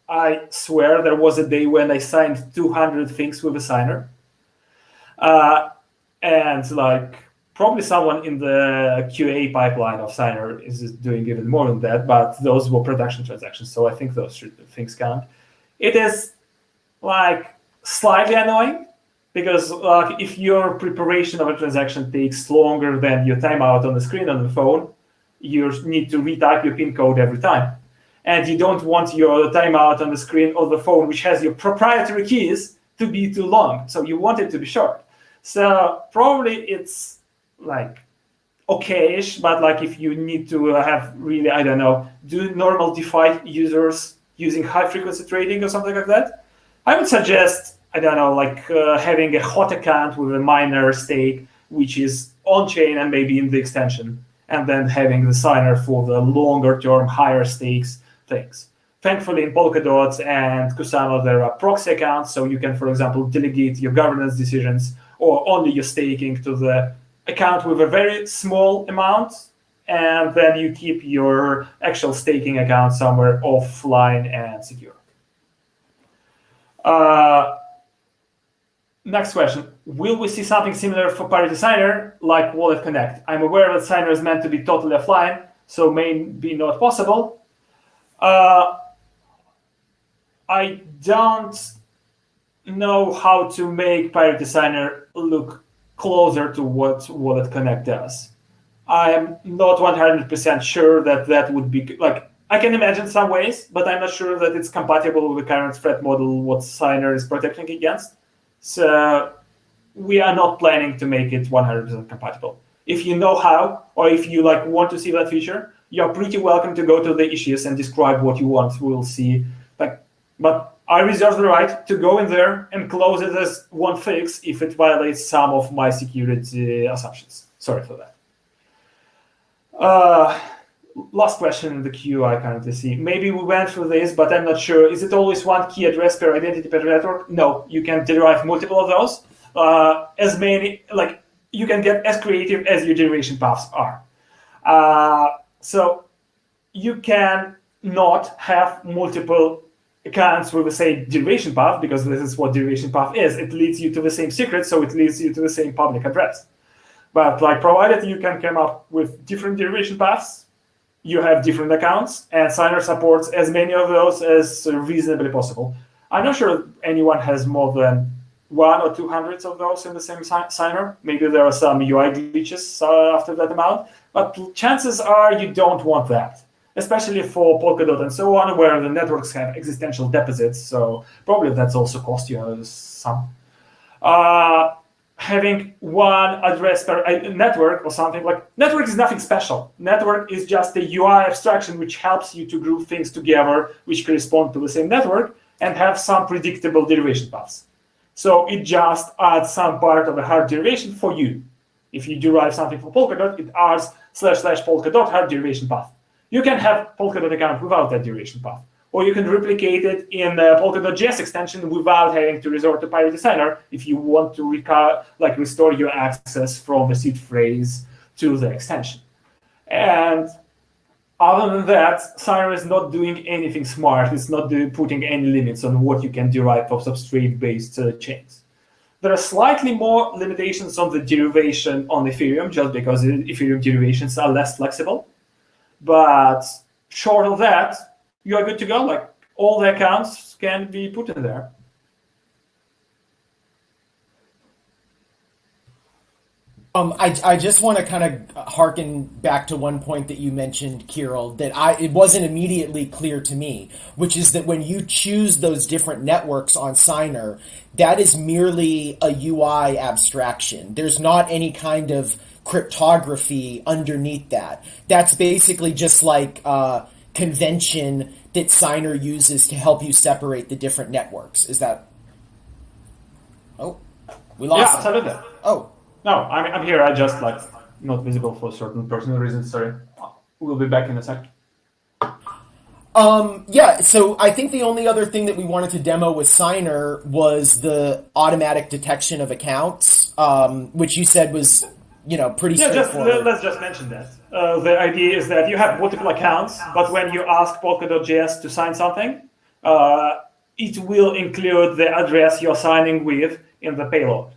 Speaker 2: I swear there was a day when I signed 200 things with a Signer. And probably someone in the QA pipeline of Signer is doing even more than that, but those were production transactions, so I think those things count. It is slightly annoying because if your preparation of a transaction takes longer than your timeout on the screen on the phone, you need to retype your PIN code every time. And you don't want your timeout on the screen of the phone, which has your proprietary keys, to be too long. So you want it to be short. So probably it's okay-ish, but if you need to have really, I don't know, do normal DeFi users using high-frequency trading or something like that, I would suggest, I don't know, having a hot account with a minor stake, which is on-chain and maybe in the extension, and then having the Signer for the longer-term, higher stakes things. Thankfully, in Polkadot and Kusama, there are proxy accounts, so you can, for example, delegate your governance decisions or only your staking to the account with a very small amount, and then you keep your actual staking account somewhere offline and secure. Next question. Will we see something similar for Parity Signer like Wallet Connect? I'm aware that Signer is meant to be totally offline, so may be not possible. I don't know how to make Parity Signer look closer to what Wallet Connect does. I am not 100% sure that would be I can imagine some ways, but I'm not sure that it's compatible with the current threat model what Signer is protecting against. So we are not planning to make it 100% compatible. If you know how, or if you want to see that feature, you're pretty welcome to go to the issues and describe what you want. We'll see. But I reserve the right to go in there and close it as one fix if it violates some of my security assumptions. Sorry for that. Last question in the queue I currently see. Maybe we went through this, but I'm not sure. Is it always one key address per identity per network? No, you can derive multiple of those. As many, you can get as creative as your derivation paths are. So you can not have multiple accounts with the same derivation path, because this is what derivation path is. It leads you to the same secret, so it leads you to the same public address. But provided you can come up with different derivation paths, you have different accounts, and Signer supports as many of those as reasonably possible. I'm not sure anyone has more than 100 or 200 of those in the same Signer. Maybe there are some UI glitches after that amount, but chances are you don't want that, especially for Polkadot and so on, where the networks have existential deposits. So probably that's also cost you some. Having one address per network or something network is nothing special. Network is just a UI abstraction which helps you to group things together which correspond to the same network and have some predictable derivation paths. So it just adds some part of the hard derivation for you. If you derive something for Polkadot, it adds / Polkadot hard derivation path. You can have Polkadot account without that derivation path, or you can replicate it in the Polkadot.js extension without having to resort to Parity Signer if you want to restore your access from the seed phrase to the extension. And other than that, Signer is not doing anything smart. It's not putting any limits on what you can derive from substrate-based chains. There are slightly more limitations on the derivation on Ethereum, just because Ethereum derivations are less flexible. But short of that, you are good to go. All the accounts can be put in there.
Speaker 3: I just want to kind of harken back to one point that you mentioned, Kirill, that it wasn't immediately clear to me, which is that when you choose those different networks on Signer, that is merely a UI abstraction. There's not any kind of cryptography underneath that. That's basically just convention that Signer uses to help you separate the different networks. Is that? Oh, we lost.
Speaker 2: Yeah, absolutely.
Speaker 3: Oh,
Speaker 2: no, I'm here. I just not visible for certain personal reasons. Sorry. We'll be back in a sec.
Speaker 3: Yeah, so I think the only other thing that we wanted to demo with Signer was the automatic detection of accounts, which you said was, pretty straightforward.
Speaker 2: Let's just mention that. The idea is that you have multiple accounts, but when you ask Polkadot.js to sign something, it will include the address you're signing with in the payload.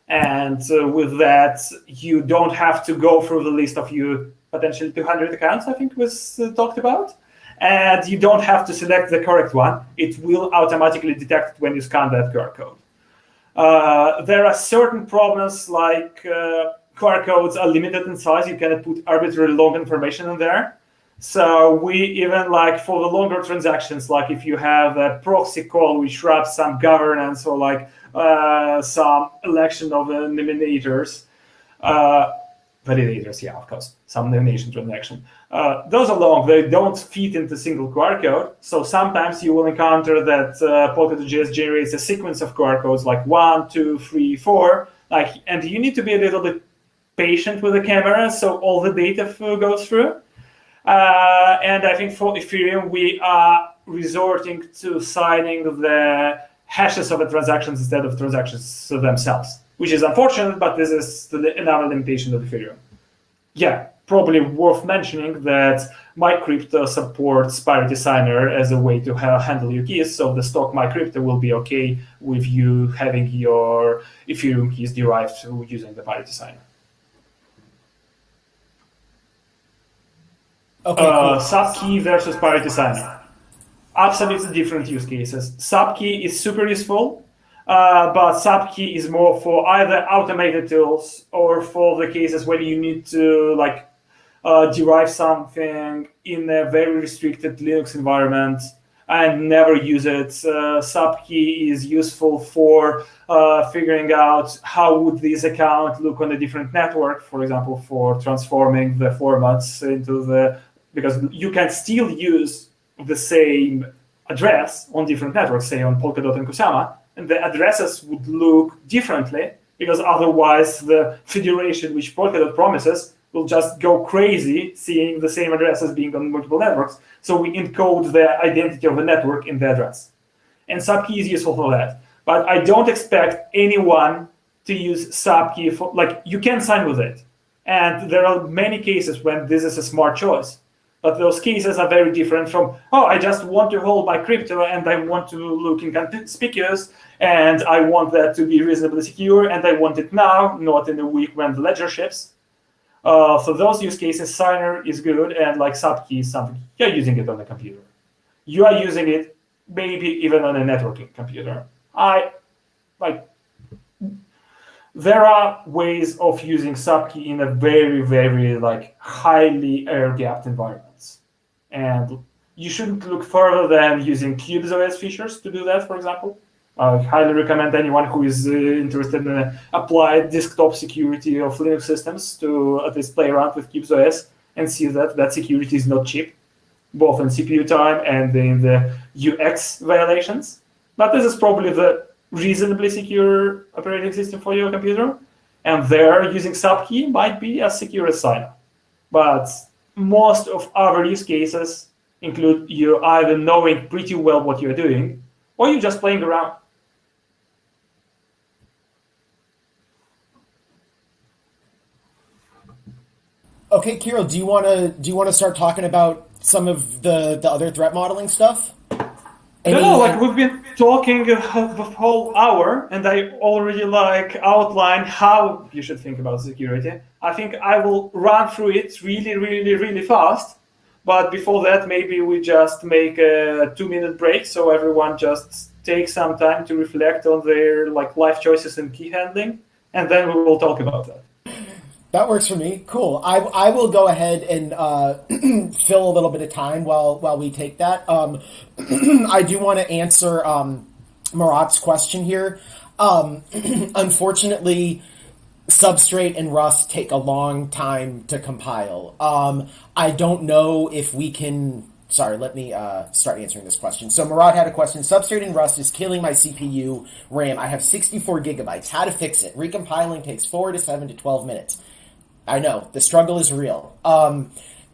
Speaker 2: And with that, you don't have to go through the list of your potentially 200 accounts, I think was talked about. And you don't have to select the correct one. It will automatically detect when you scan that QR code. There are certain problems like QR codes are limited in size. You cannot put arbitrarily long information in there. So we even for the longer transactions, like if you have a proxy call which wraps some governance or some election of nominators, validators, yeah, of course, some nomination transaction. Those are long, they don't fit into single QR code. So sometimes you will encounter that Polkadot.js generates a sequence of QR codes like 1, 2, 3, 4, and you need to be a little bit patient with the camera so all the data goes through. And I think for Ethereum, we are resorting to signing the hashes of the transactions instead of transactions themselves, which is unfortunate, but this is another limitation of Ethereum. Yeah, probably worth mentioning that MyCrypto supports Parity Signer as a way to handle your keys, so the stock MyCrypto will be okay with you having your Ethereum keys derived using the Parity Signer.
Speaker 3: Okay, cool.
Speaker 2: Subkey versus Parity Signer. Absolutely different use cases. Subkey is super useful, but Subkey is more for either automated tools or for the cases where you need to derive something in a very restricted Linux environment and never use it. Subkey is useful for figuring out how would this account look on a different network, for example, for transforming the formats because you can still use the same address on different networks, say on Polkadot and Kusama, and the addresses would look differently because otherwise the federation which Polkadot promises will just go crazy seeing the same addresses being on multiple networks. So we encode the identity of the network in the address. And Subkey is useful for that. But I don't expect anyone to use Subkey for, you can sign with it. And there are many cases when this is a smart choice. But those cases are very different from, I just want to hold my crypto and I want to look inconspicuous and I want that to be reasonably secure and I want it now, not in a week when the ledger ships. For those use cases, Signer is good and Subkey is something you're using it on a computer. You are using it maybe even on a networking computer. There are ways of using Subkey in a very, very highly air-gapped environments. And you shouldn't look further than using CubesOS features to do that, for example. I highly recommend anyone who is interested in applied desktop security of Linux systems to at least play around with CubesOS and see that security is not cheap, both in CPU time and in the UX violations. But this is probably the reasonably secure operating system for your computer, and there using Subkey might be as secure as Signer. But most of our use cases include you either knowing pretty well what you're doing, or you're just playing around.
Speaker 3: Okay, Kirill, do you want to start talking about some of the other threat modeling stuff?
Speaker 2: We've been talking the whole hour, and I already outlined how you should think about security. I think I will run through it really, really, really fast. But before that, maybe we just make a 2-minute break so everyone just takes some time to reflect on their life choices and key handling, and then we will talk about that.
Speaker 3: That works for me. Cool. I will go ahead and fill a little bit of time while we take that. I do want to answer Marat's question here. Unfortunately, Substrate and Rust take a long time to compile. I don't know if we can sorry, let me start answering this question. So Murad had a question. Substrate in Rust is killing my CPU RAM. I have 64 gigabytes. How to fix it? Recompiling takes 4 to 7 to 12 minutes. I know, the struggle is real.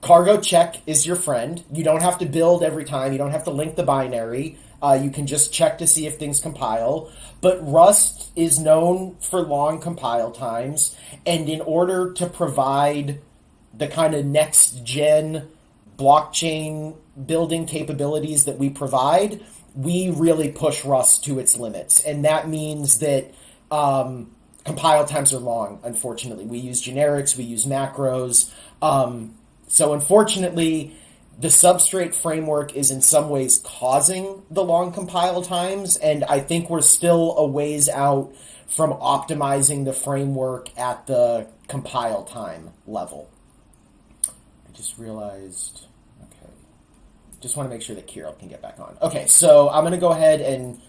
Speaker 3: Cargo check is your friend. You don't have to build every time. You don't have to link the binary. You can just check to see if things compile. But Rust is known for long compile times. And in order to provide the kind of next-gen blockchain building capabilities that we provide, we really push Rust to its limits. And that means that compile times are long, unfortunately. We use generics, we use macros. So unfortunately, the Substrate framework is in some ways causing the long compile times, and I think we're still a ways out from optimizing the framework at the compile time level. I just realized, okay. Just want to make sure that Kirill can get back on. Okay, so I'm going to go ahead and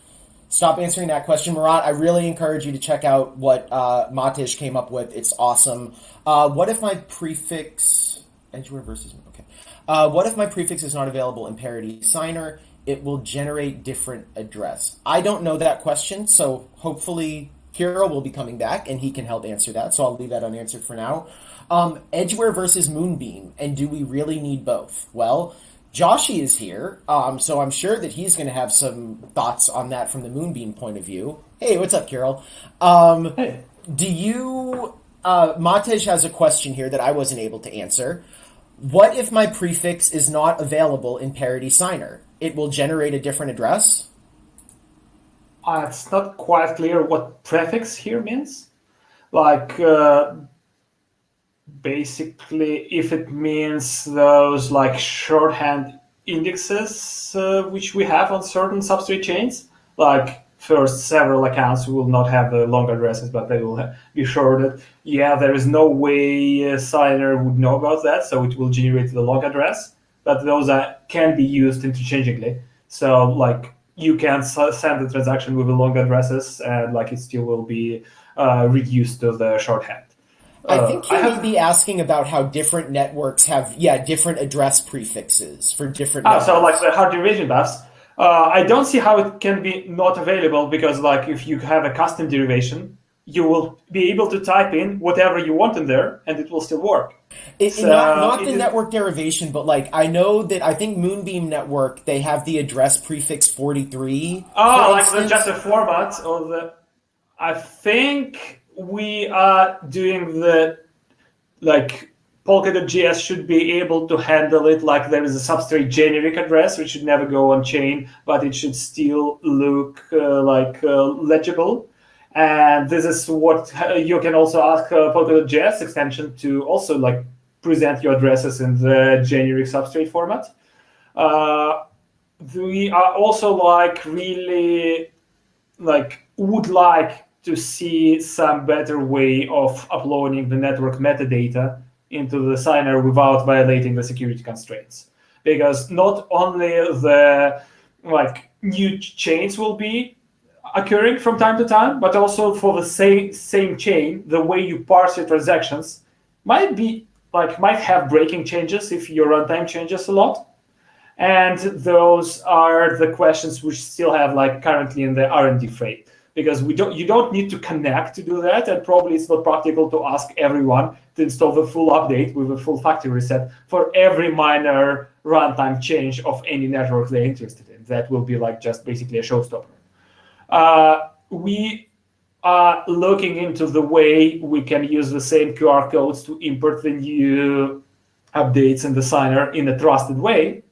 Speaker 3: stop answering that question. Murat, I really encourage you to check out what Matej came up with. It's awesome. What if my prefix... Edgeware versus... Okay. What if my prefix is not available in Parity Signer? It will generate different address. I don't know that question, so hopefully Kirill will be coming back and he can help answer that, so I'll leave that unanswered for now. Edgeware versus Moonbeam, and do we really need both? Well, Joshi is here, so I'm sure that he's going to have some thoughts on that from the Moonbeam point of view. Hey, what's up, Kirill?
Speaker 2: Hey.
Speaker 3: Do you... Matej has a question here that I wasn't able to answer. What if my prefix is not available in Parity Signer? It will generate a different address?
Speaker 2: It's not quite clear what prefix here means. Like, basically, if it means those like shorthand indexes which we have on certain Substrate chains, like first several accounts will not have the long addresses, but they will be shorted. Yeah, there is no way Signer would know about that, so it will generate the long address, but those can be used interchangeably. So like you can send the transaction with the long addresses and like it still will be reduced to the shorthand.
Speaker 3: I think he may be asking about how different networks have, different address prefixes for different networks.
Speaker 2: So like the hard derivation buffs, I don't see how it can be not available, because like if you have a custom derivation, you will be able to type in whatever you want in there and it will still work.
Speaker 3: Not the network derivation, but like I know that I think Moonbeam Network, they have the address prefix 43.
Speaker 2: Like just the format of the... I think we are doing the like Polkadot.js should be able to handle it like there is a Substrate generic address, which should never go on chain, but it should still look legible. And this is what you can also ask Polkadot.js extension to also like present your addresses in the generic Substrate format. We are also like really like would like to see some better way of uploading the network metadata into the signer without violating the security constraints. Because not only the like new chains will be occurring from time to time, but also for the same chain, the way you parse your transactions might have breaking changes if your runtime changes a lot. And those are the questions which still have like currently in the R&D phase. Because you don't need to connect to do that, and probably it's not practical to ask everyone to install the full update with a full factory reset for every minor runtime change of any network they're interested in. That will be like just basically a showstopper. We are looking into the way we can use the same QR codes to import the new updates in the signer in a trusted way.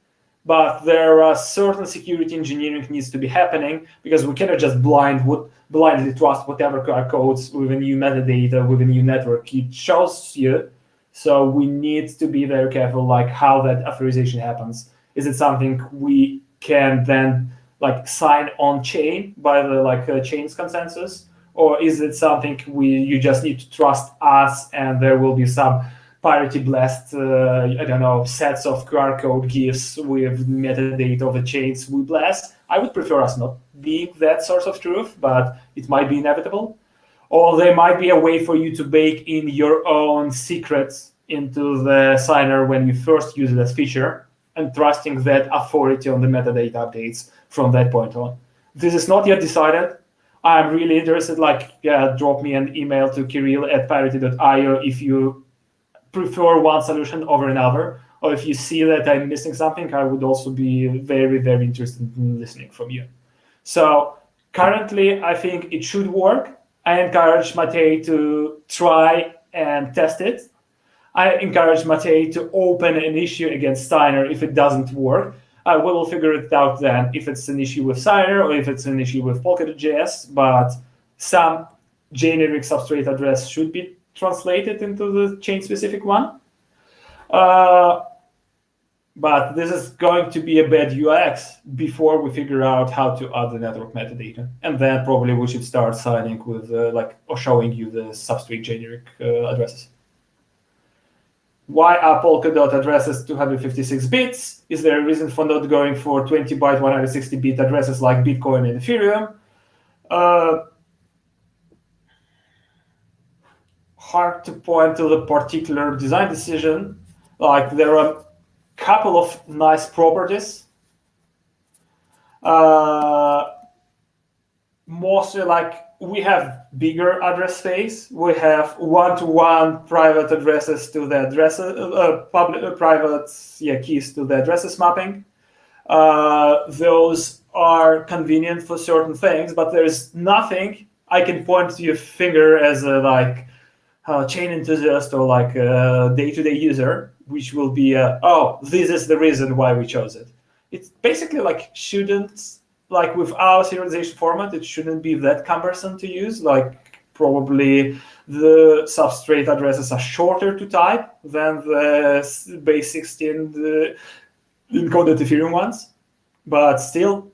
Speaker 2: But there are certain security engineering needs to be happening, because we cannot just blindly trust whatever QR codes with a new metadata, with a new network it shows you. So we need to be very careful, like how that authorization happens. Is it something we can then like sign on chain by the chain's consensus, or is it something you just need to trust us and there will be some Parity blessed, sets of QR code gifts with metadata of the chains we bless? I would prefer us not being that source of truth, but it might be inevitable. Or there might be a way for you to bake in your own secrets into the signer when you first use it as feature. and trusting that authority on the metadata updates from that point on. This is not yet decided. I'm really interested, drop me an email to Kirill@parity.io if you prefer one solution over another, or if you see that I'm missing something, I would also be very, very interested in listening from you. So currently, I think it should work. I encourage Matej to try and test it. I encourage Matej to open an issue against Signer if it doesn't work. We will figure it out then if it's an issue with Signer or if it's an issue with Polkadot.js, but some generic substrate address should be translated into the chain-specific one. But this is going to be a bad UX before we figure out how to add the network metadata. And then probably we should start signing with, or showing you the substrate generic addresses. Why are Polkadot addresses 256 bits? Is there a reason for not going for 20-byte, 160-bit addresses like Bitcoin and Ethereum? Hard to point to the particular design decision. There are a couple of nice properties. Mostly we have bigger address space. We have one-to-one private addresses to the addresses, private keys to the addresses mapping. Those are convenient for certain things, but there's nothing I can point to your finger as a chain enthusiast or a day-to-day user, which will be, this is the reason why we chose it. It's basically shouldn't, with our serialization format, it shouldn't be that cumbersome to use. Probably the substrate addresses are shorter to type than the base 16 encoded Ethereum ones. But still,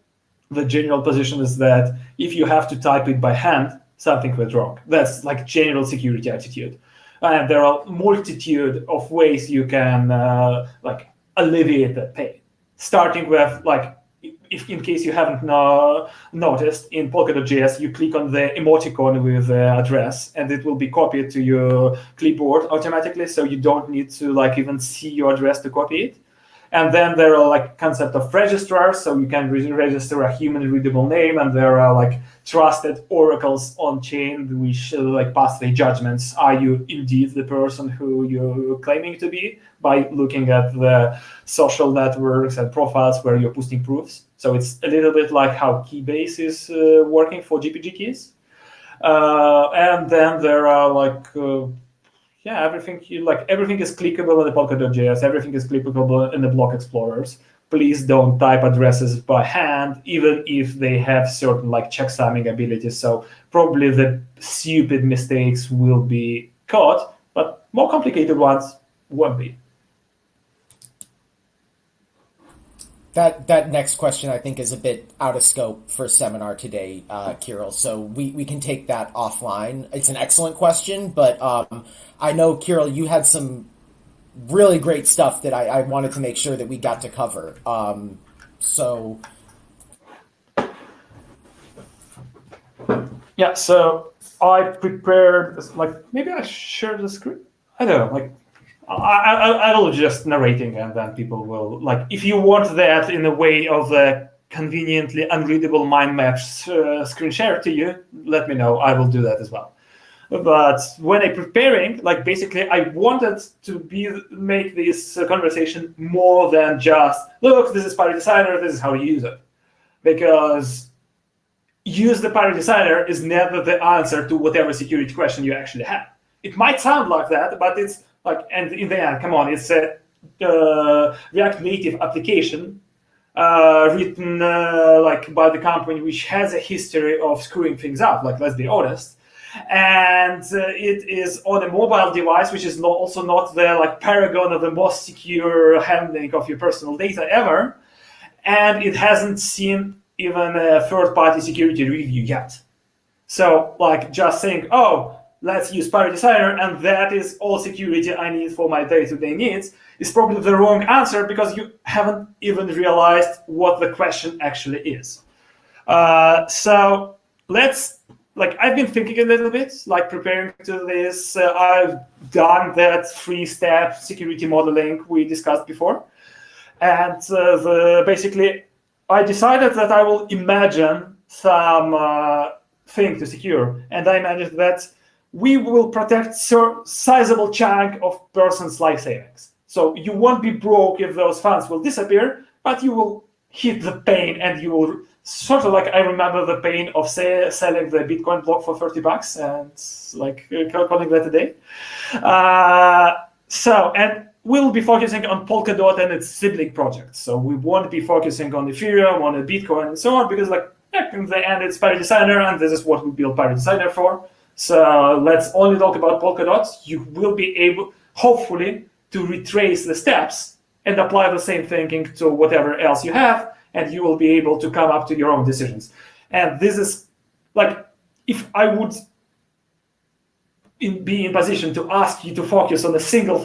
Speaker 2: the general position is that if you have to type it by hand, something went wrong. That's general security attitude. And there are multitude of ways you can alleviate that pain. Starting with if in case you haven't noticed, in Polkadot.js, you click on the emoticon with the address, and it will be copied to your clipboard automatically, so you don't need to even see your address to copy it. And then there are concept of registrars, so you can register a human readable name, and there are trusted oracles on chain which pass the judgments. Are you indeed the person who you're claiming to be, by looking at the social networks and profiles where you're posting proofs. So it's a little bit like how Keybase is working for GPG keys. And then there are everything is clickable in the Polkadot.js. Everything is clickable in the block explorers. Please don't type addresses by hand, even if they have certain checksumming abilities. So probably the stupid mistakes will be caught, but more complicated ones won't be.
Speaker 3: That next question, I think, is a bit out of scope for seminar today, Kirill. So we can take that offline. It's an excellent question, but I know, Kirill, you had some really great stuff that I wanted to make sure that we got to cover. So
Speaker 2: I prepared, maybe I shared the screen. I don't know, I will just narrating, and then people will, if you want that in a way of a conveniently unreadable mind maps screen share to you, let me know. I will do that as well. But when I'm preparing, basically I wanted to make this conversation more than just, look, this is Parity Signer, this is how you use it. Because use the Parity Signer is never the answer to whatever security question you actually have. It might sound like that, but it's and in the end, come on, it's a React Native application written by the company which has a history of screwing things up, let's be honest. And it is on a mobile device, which is also not the paragon of the most secure handling of your personal data ever. And it hasn't seen even a third-party security review yet. So just saying, let's use Parity Signer, and that is all security I need for my day-to-day needs, is probably the wrong answer, because you haven't even realized what the question actually is. So let's, I've been thinking a little bit, preparing to this. I've done that 3-step security modeling we discussed before. And basically, I decided that I will imagine some thing to secure. And I imagined that we will protect sizable chunk of person's life savings. So you won't be broke if those funds will disappear, but you will hit the pain, and you will sort of like, I remember the pain of selling the Bitcoin block for $30 and like calling that a day. And we'll be focusing on Polkadot and its sibling projects. So we won't be focusing on Ethereum, on Bitcoin, and so on, because in the end, it's Parity Signer, and this is what we built Parity Signer for. So let's only talk about Polkadot. You will be able, hopefully, to retrace the steps and apply the same thinking to whatever else you have, and you will be able to come up to your own decisions. And this is like, if I would be in position to ask you to focus on a single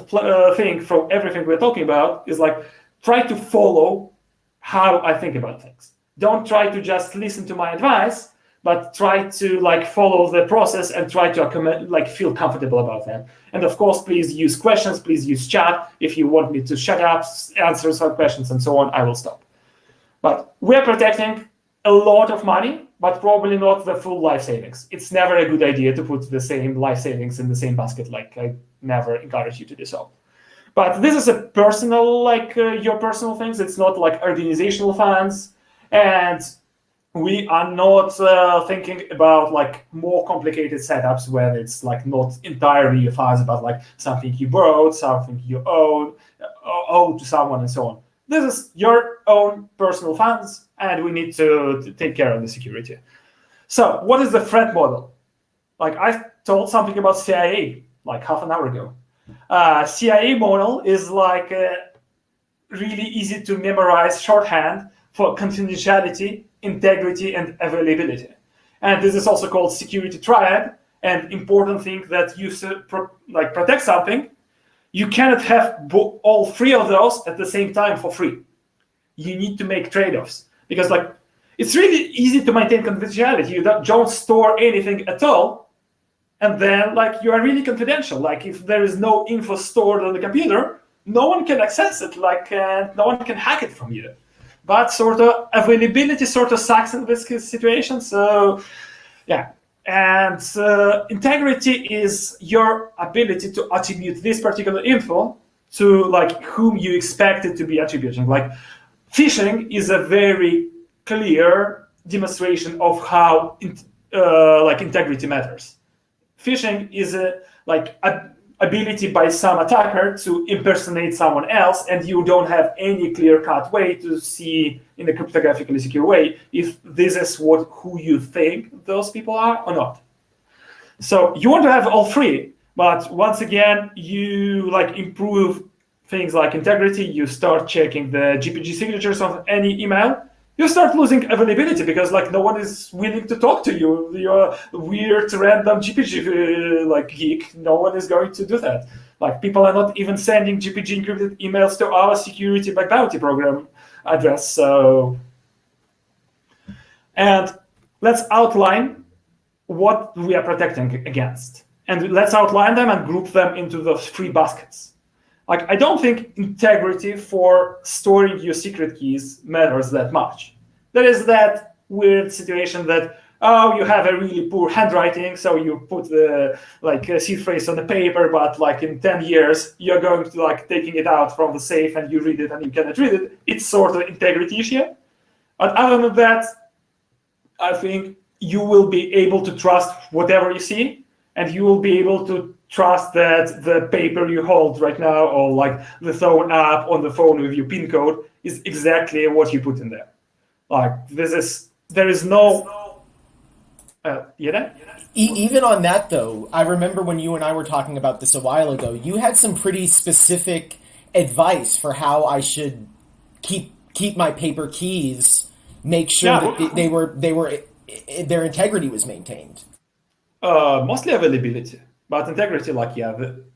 Speaker 2: thing from everything we're talking about, is like, try to follow how I think about things. Don't try to just listen to my advice, but try to like follow the process and try to feel comfortable about that. And of course, please use questions, please use chat. If you want me to shut up, answer some questions and so on, I will stop. But we're protecting a lot of money, but probably not the full life savings. It's never a good idea to put the same life savings in the same basket. Like, I never encourage you to do so. But this is a personal, your personal things. It's not like organizational funds. And we are not thinking about like more complicated setups where it's like not entirely a fuzz about like something you borrowed, something you owe to someone and so on. This is your own personal funds, and we need to take care of the security. So what is the threat model? Like, I told something about CIA like half an hour ago. CIA model is like a really easy to memorize shorthand for confidentiality, integrity, and availability. And this is also called security triad. And important thing that you protect something, you cannot have all three of those at the same time for free. You need to make trade-offs, because like, it's really easy to maintain confidentiality. You don't store anything at all, and then like, you are really confidential. Like, if there is no info stored on the computer, no one can access it. Like, no one can hack it from you. But sort of availability sort of sucks in this situation. So yeah. And integrity is your ability to attribute this particular info to like whom you expect it to be attributing. Like, phishing is a very clear demonstration of how integrity matters. Phishing is a ability by some attacker to impersonate someone else, and you don't have any clear-cut way to see in a cryptographically secure way if this is who you think those people are or not. So you want to have all three, but once again, you like improve things like integrity. You start checking the GPG signatures of any email. You start losing availability because like no one is willing to talk to you. You're a weird random GPG geek. No one is going to do that. Like, people are not even sending GPG encrypted emails to our security bug bounty program address. So, and let's outline what we are protecting against, and let's outline them and group them into those three baskets. Like, I don't think integrity for storing your secret keys matters that much. There is that weird situation that, oh, you have a really poor handwriting, so you put the seed phrase on the paper, but like in 10 years, you're going to like taking it out from the safe and you read it and you cannot read it. It's sort of an integrity issue. But other than that, I think you will be able to trust whatever you see, and you will be able to trust that the paper you hold right now, or like the phone app on the phone with your PIN code, is exactly what you put in there. Like, there is no.
Speaker 3: Even on that though, I remember when you and I were talking about this a while ago, you had some pretty specific advice for how I should keep my paper keys, make sure that they were their integrity was maintained.
Speaker 2: Mostly availability, but integrity,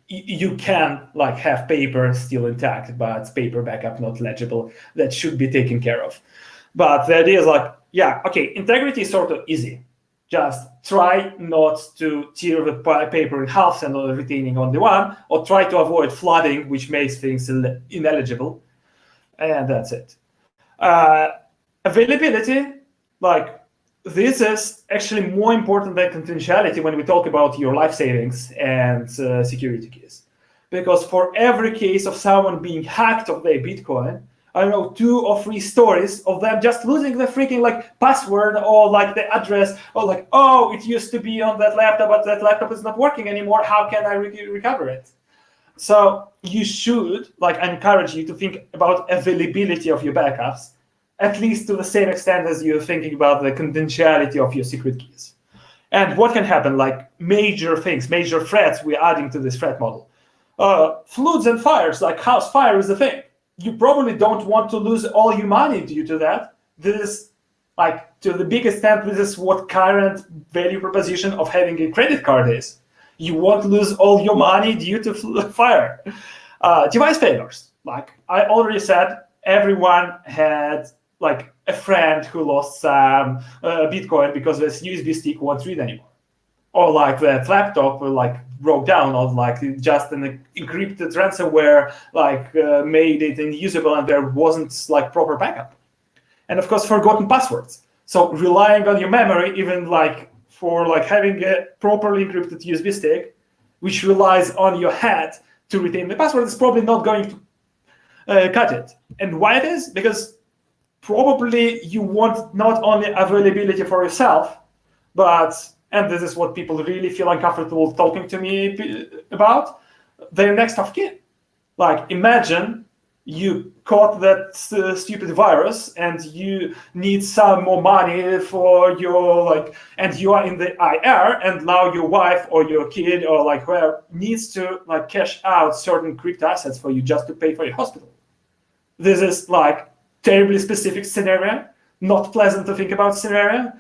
Speaker 2: you can have paper still intact, but paper backup not legible. That should be taken care of. But the idea is integrity is sort of easy. Just try not to tear the paper in half and retaining only one, or try to avoid flooding, which makes things ineligible. and that's it. Availability, like this is actually more important than confidentiality when we talk about your life savings and security keys. Because for every case of someone being hacked of their Bitcoin, I know 2 or 3 stories of them just losing the freaking like password or like the address, or like, oh, it used to be on that laptop, but that laptop is not working anymore. How can I recover it? So you should, like, I encourage you to think about availability of your backups, at least to the same extent as you're thinking about the confidentiality of your secret keys. And what can happen, like major things, major threats we're adding to this threat model. Floods and fires, like house fire is a thing. You probably don't want to lose all your money due to that. This is, like, to the big extent, this is what current value proposition of having a credit card is. You won't lose all your money due to fire. Device failures. Like I already said, everyone had like a friend who lost some Bitcoin because this USB stick won't read anymore. Or like that laptop like broke down, or like just an encrypted ransomware like made it unusable and there wasn't like proper backup. And of course, forgotten passwords. So relying on your memory, even like for like having a properly encrypted USB stick, which relies on your head to retain the password, is probably not going to cut it. And why it is? Because probably you want not only availability for yourself, but, and this is what people really feel uncomfortable talking to me about, their next of kin. Like imagine you caught that stupid virus and you need some more money for your like, and you are in the IR, and now your wife or your kid or like whoever needs to like cash out certain crypto assets for you just to pay for your hospital. This is like terribly specific scenario, not pleasant to think about scenario.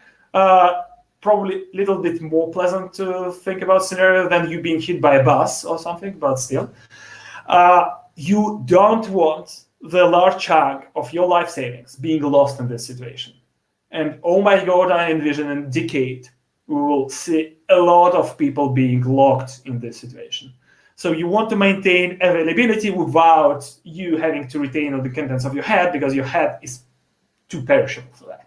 Speaker 2: Probably a little bit more pleasant to think about scenario than you being hit by a bus or something, but still. You don't want the large chunk of your life savings being lost in this situation. And oh my God, I envision in a decade, we will see a lot of people being locked in this situation. So you want to maintain availability without you having to retain all the contents of your head, because your head is too perishable for that.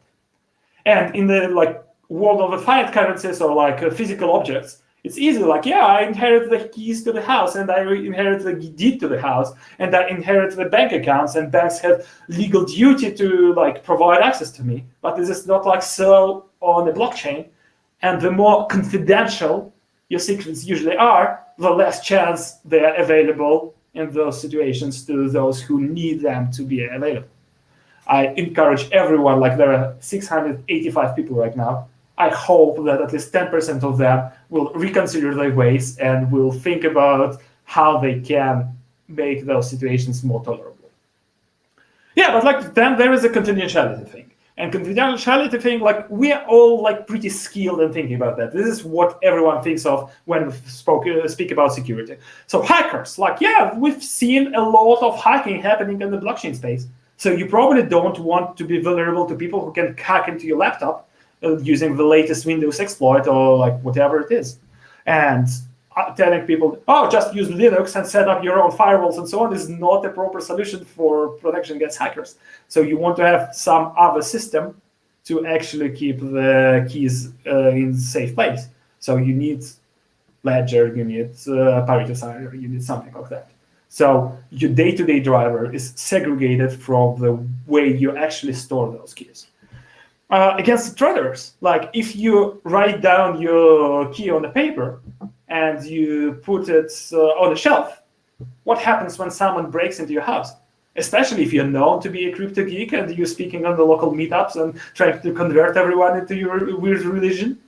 Speaker 2: And in the like world of the fiat currencies or like physical objects, it's easy, like, yeah, I inherit the keys to the house, and I inherit the deed to the house, and I inherit the bank accounts, and banks have legal duty to like provide access to me. But this is not like so on the blockchain. And the more confidential your secrets usually are, the less chance they are available in those situations to those who need them to be available. I encourage everyone, like there are 685 people right now, I hope that at least 10% of them will reconsider their ways and will think about how they can make those situations more tolerable. Yeah, but like then there is a confidentiality thing. And confidentiality thing, like we are all like pretty skilled in thinking about that. This is what everyone thinks of when we speak about security. So hackers, like, yeah, we've seen a lot of hacking happening in the blockchain space. So you probably don't want to be vulnerable to people who can hack into your laptop using the latest Windows exploit or like whatever it is. And telling people, oh, just use Linux and set up your own firewalls and so on is not a proper solution for protection against hackers. So you want to have some other system to actually keep the keys in safe place. So you need Ledger, you need Parity Signer, you need something like that. So your day-to-day driver is segregated from the way you actually store those keys. Against traders, like if you write down your key on the paper and you put it on a shelf, what happens when someone breaks into your house? Especially if you're known to be a crypto geek and you're speaking on the local meetups and trying to convert everyone into your weird religion.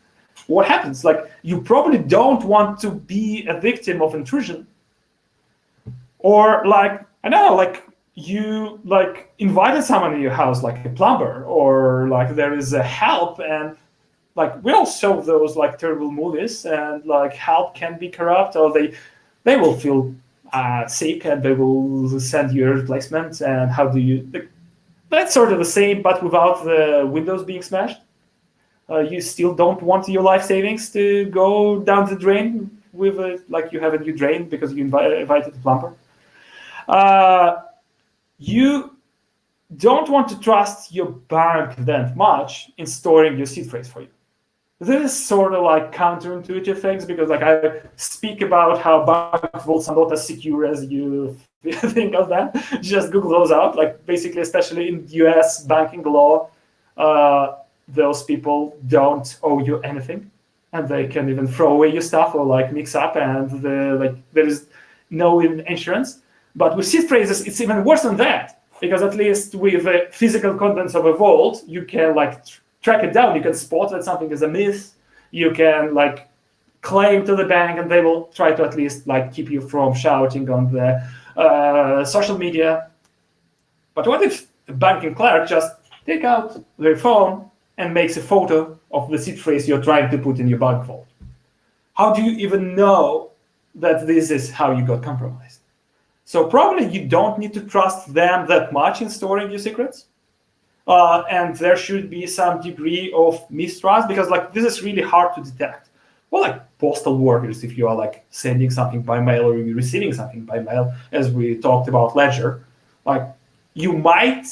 Speaker 2: What happens? Like you probably don't want to be a victim of intrusion. Or like, I don't know, like you like invited someone to your house, like a plumber, or like there is a help, and like we all saw those like terrible movies, and like help can be corrupt, or they will feel sick and they will send you a replacement. And how do you like, that's sort of the same, but without the windows being smashed. You still don't want your life savings to go down the drain with like you have a new drain because you invited a plumber. You don't want to trust your bank that much in storing your seed phrase for you. This is sort of like counterintuitive things, because like I speak about how bank vaults are not as secure as you think of them. Just Google those out. Like basically, especially in US banking law, those people don't owe you anything, and they can even throw away your stuff or like mix up, and there is no insurance. But with seed phrases, it's even worse than that, because at least with the physical contents of a vault, you can like track it down. You can spot that something is amiss. You can like claim to the bank, and they will try to at least like keep you from shouting on the social media. But what if the banking clerk just take out their phone and makes a photo of the seed phrase you're trying to put in your bank vault? How do you even know that this is how you got compromised? So probably you don't need to trust them that much in storing your secrets. And there should be some degree of mistrust, because like this is really hard to detect. Well, like postal workers, if you are like sending something by mail or you're receiving something by mail, as we talked about ledger, like you might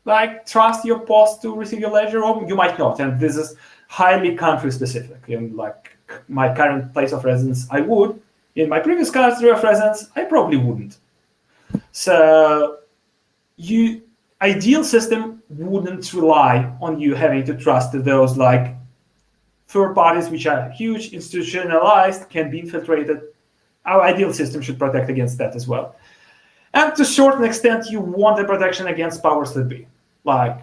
Speaker 2: like trust your post to receive your ledger, or you might not. And this is highly country specific. In like my current place of residence, I would. In my previous country of residence, I probably wouldn't. So ideal system wouldn't rely on you having to trust those like third parties, which are huge, institutionalized, can be infiltrated. Our ideal system should protect against that as well. And to a certain extent, you want a protection against powers that be. Like,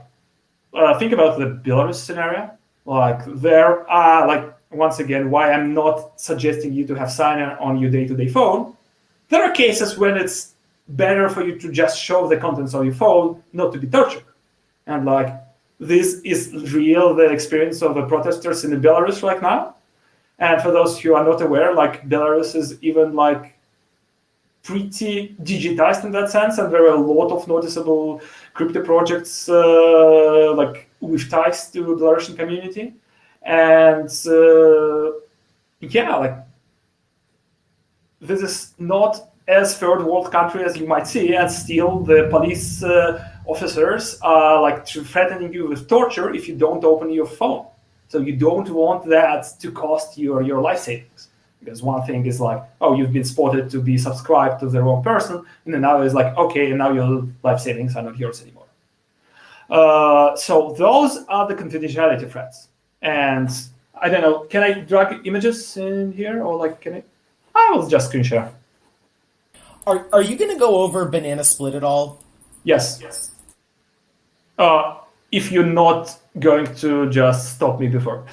Speaker 2: think about the Belarus scenario. Like, there are, like, once again, why I'm not suggesting you to have Signer on your day-to-day phone. There are cases when it's better for you to just show the contents of your phone, not to be tortured. And like, this is real, the experience of the protesters in Belarus right now. And for those who are not aware, like Belarus is even like pretty digitized in that sense, and there are a lot of noticeable crypto projects like with ties to the Belarusian community. And yeah, like this is not as third world country as you might see, and still the police officers are like threatening you with torture if you don't open your phone. So you don't want that to cost your life savings. Because one thing is like, oh, you've been spotted to be subscribed to the wrong person, and another is like, okay, and now your life savings are not yours anymore. So those are the confidentiality threats. And I don't know, can I drag images in here, or like, can I will just screen share.
Speaker 3: Are you going to go over banana split at all?
Speaker 2: Yes. If you're not going to just stop me before.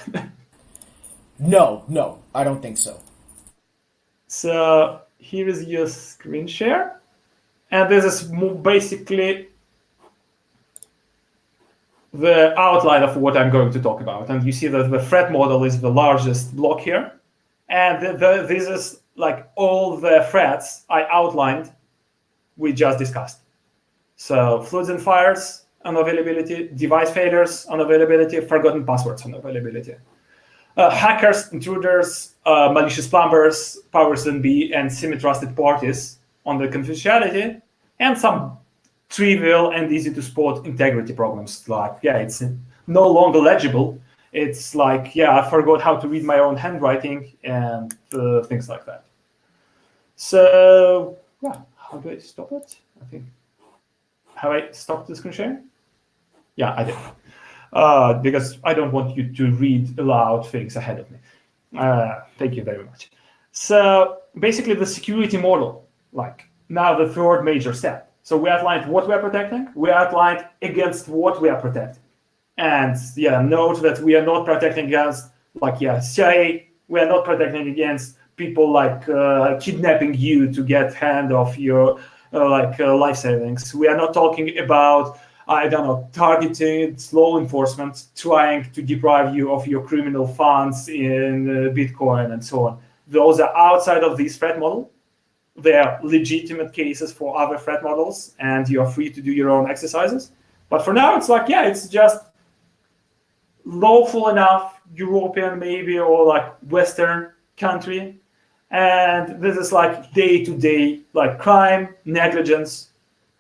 Speaker 3: No, I don't think so.
Speaker 2: So here is your screen share. And this is basically the outline of what I'm going to talk about. And you see that the threat model is the largest block here. And this is like all the threats I outlined, we just discussed. So floods and fires, unavailability, device failures, unavailability, forgotten passwords, unavailability. Hackers, intruders, malicious plumbers, powers that be, and semi-trusted parties on the confidentiality, and some trivial and easy to spot integrity problems. Like, yeah, it's no longer legible. It's like, yeah, I forgot how to read my own handwriting and things like that. So, yeah, how do I stop it? I think, have I stopped the screen sharing? Yeah, I did. Because I don't want you to read aloud things ahead of me. Thank you very much. So basically the security model, like now the third major step. So we outlined what we are protecting. We outlined against what we are protecting. And yeah, note that we are not protecting against, like, yeah, CIA. We are not protecting against people like kidnapping you to get hand of your life savings. We are not talking about, I don't know, targeted law enforcement trying to deprive you of your criminal funds in Bitcoin and so on. Those are outside of this threat model. They are legitimate cases for other threat models, and you are free to do your own exercises. But for now, it's like, yeah, it's just lawful enough, European maybe, or like Western country. And this is like day-to-day, like crime, negligence,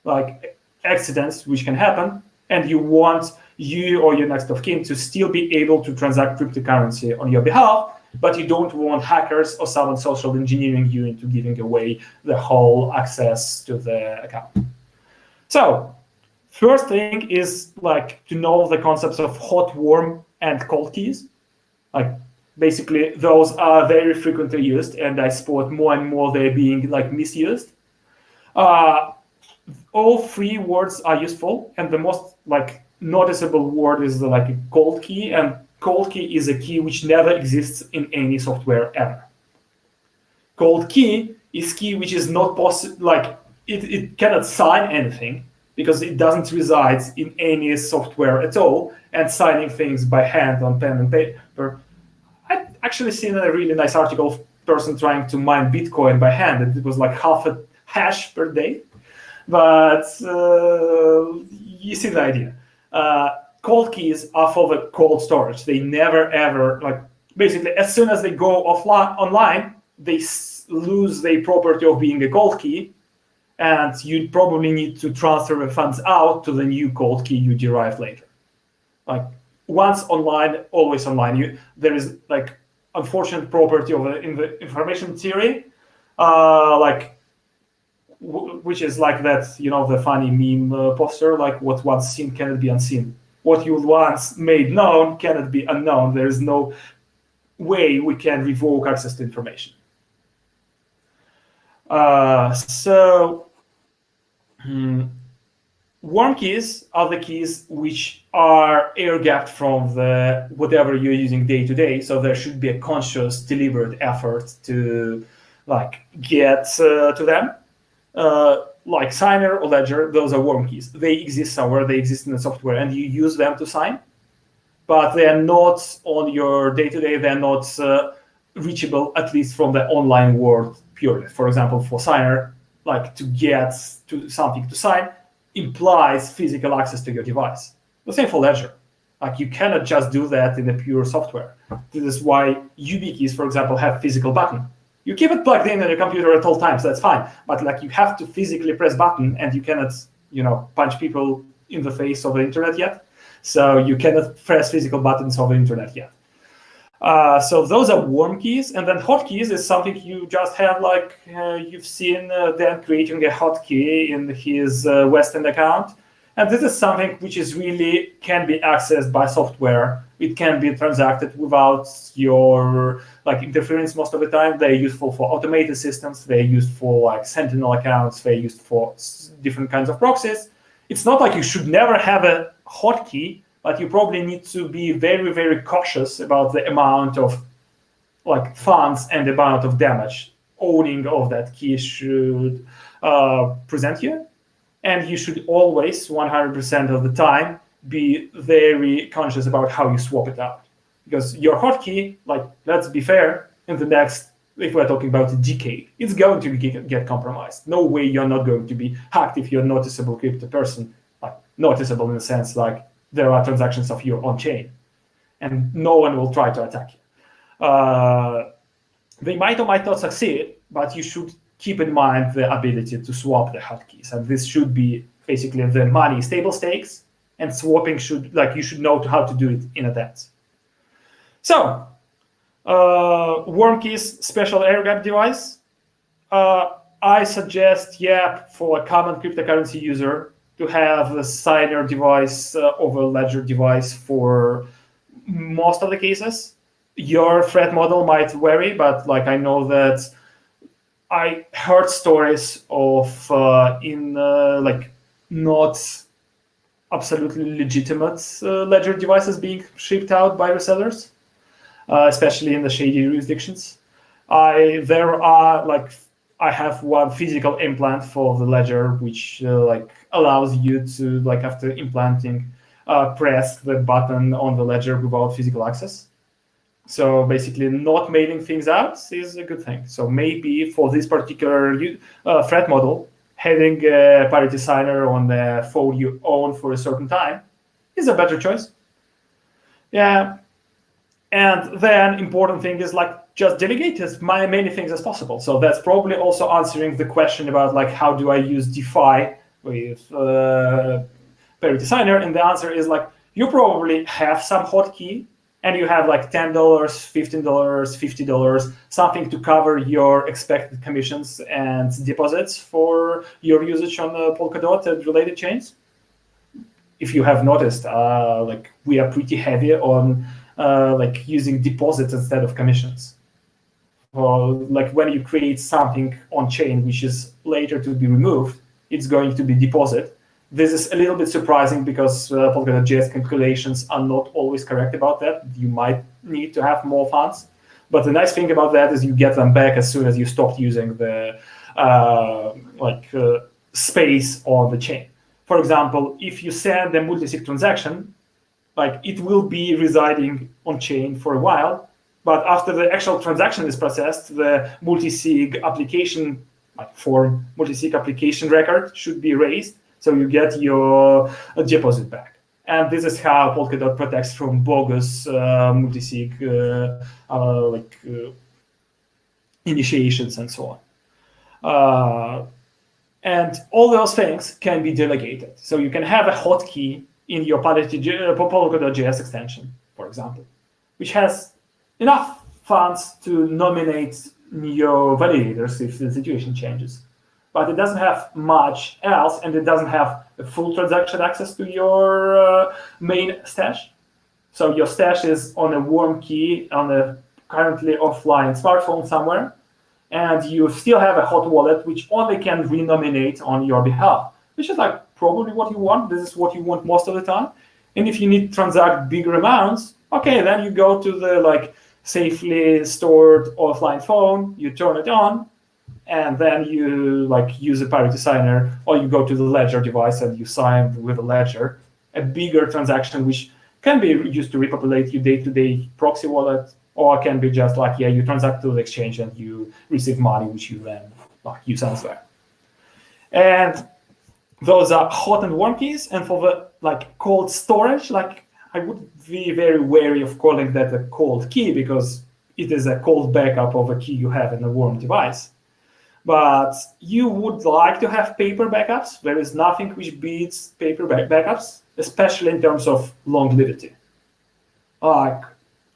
Speaker 2: like accidents which can happen, and you want you or your next of kin to still be able to transact cryptocurrency on your behalf, but you don't want hackers or someone social engineering you into giving away the whole access to the account. So first thing is like to know the concepts of hot, warm, and cold keys. Like basically those are very frequently used, and I spot more and more they're being like misused. All three words are useful, and the most like noticeable word is like a cold key, and cold key is a key which never exists in any software ever. Cold key is key which is not possible, like it cannot sign anything because it doesn't reside in any software at all, and signing things by hand on pen and paper. I've actually seen a really nice article of a person trying to mine Bitcoin by hand, and it was like half a hash per day. But you see the idea. Cold keys are for the cold storage. They never ever, like basically as soon as they go offline online, they lose the property of being a cold key, and you probably need to transfer the funds out to the new cold key you derive later. Like once online, always online. There is like unfortunate property of in the information theory, which is like that, the funny meme poster, like what once seen cannot be unseen. What you once made known cannot be unknown. There is no way we can revoke access to information. Warm keys are the keys which are air-gapped from the whatever you're using day to day. So there should be a conscious, deliberate effort to like get to them. Like Signer or Ledger, those are warm keys. They exist somewhere, they exist in the software, and you use them to sign, but they are not on your day-to-day, they're not reachable, at least from the online world purely. For example, for Signer, like to get to something to sign implies physical access to your device. The same for Ledger. Like you cannot just do that in the pure software. This is why YubiKeys, for example, have physical button. You keep it plugged in on your computer at all times, that's fine. But like you have to physically press button, and you cannot, punch people in the face of the internet yet. So you cannot press physical buttons of the internet yet. So those are warm keys, and then hot keys is something you just have, like you've seen Dan creating a hotkey in his Western account. And this is something which is really can be accessed by software. It can be transacted without your interference most of the time. They're useful for automated systems. They're used for like Sentinel accounts. They're used for different kinds of proxies. It's not like you should never have a hotkey, but you probably need to be very, very cautious about the amount of like funds and the amount of damage owning of that key should present you. And you should always, 100% of the time, be very conscious about how you swap it out. Because your hotkey, let's be fair, in the next, if we're talking about a decade, it's going to get compromised. No way you're not going to be hacked if you're a noticeable crypto person. Like noticeable in the sense like there are transactions of you on chain, and no one will try to attack you. They might or might not succeed, but you should keep in mind the ability to swap the hotkeys, and this should be basically the money stable stakes, and swapping should you should know how to do it in advance. So, warm keys, special air gap device. I suggest, for a common cryptocurrency user to have a Signer device over a Ledger device for most of the cases. Your threat model might vary, but I know that I heard stories of not absolutely legitimate Ledger devices being shipped out by resellers, especially in the shady jurisdictions. I have one physical implant for the Ledger, which allows you to after implanting press the button on the Ledger without physical access. So basically, not mailing things out is a good thing. So maybe for this particular threat model, having a Parity Signer on the phone you own for a certain time is a better choice. Yeah. And then important thing is just delegate as many things as possible. So that's probably also answering the question about how do I use DeFi with Parity Signer? And the answer is like, you probably have some hotkey and you have like $10, $15, $50, something to cover your expected commissions and deposits for your usage on Polkadot and related chains. If you have noticed, like we are pretty heavy on like using deposits instead of commissions. Like when you create something on chain which is later to be removed, it's going to be deposit. This is a little bit surprising because Polkadot.js calculations are not always correct about that. You might need to have more funds. But the nice thing about that is you get them back as soon as you stop using the space on the chain. For example, if you send a multi-sig transaction, like it will be residing on chain for a while, but after the actual transaction is processed, the multi-sig application, like form multi-sig application record should be raised, so you get your deposit back. And this is how Polkadot protects from bogus multi-sig initiations and so on. And all those things can be delegated. So you can have a hotkey in your Polkadot.js extension, for example, which has enough funds to nominate your validators if the situation changes. But it doesn't have much else, and it doesn't have a full transaction access to your main stash. So your stash is on a warm key on a currently offline smartphone somewhere, and you still have a hot wallet which only can renominate on your behalf, which is like probably what you want. This is what you want most of the time. And if you need to transact bigger amounts, okay, then you go to the like safely stored offline phone, you turn it on, and then you like use a Parity Signer, or you go to the Ledger device and you sign with a Ledger, a bigger transaction which can be used to repopulate your day-to-day proxy wallet, or can be just like, yeah, you transact to the exchange and you receive money which you then like use elsewhere. And those are hot and warm keys. And for the like cold storage, like I would be very wary of calling that a cold key because it is a cold backup of a key you have in a warm device. But you would like to have paper backups. There is nothing which beats paper backups, especially in terms of longevity. Like,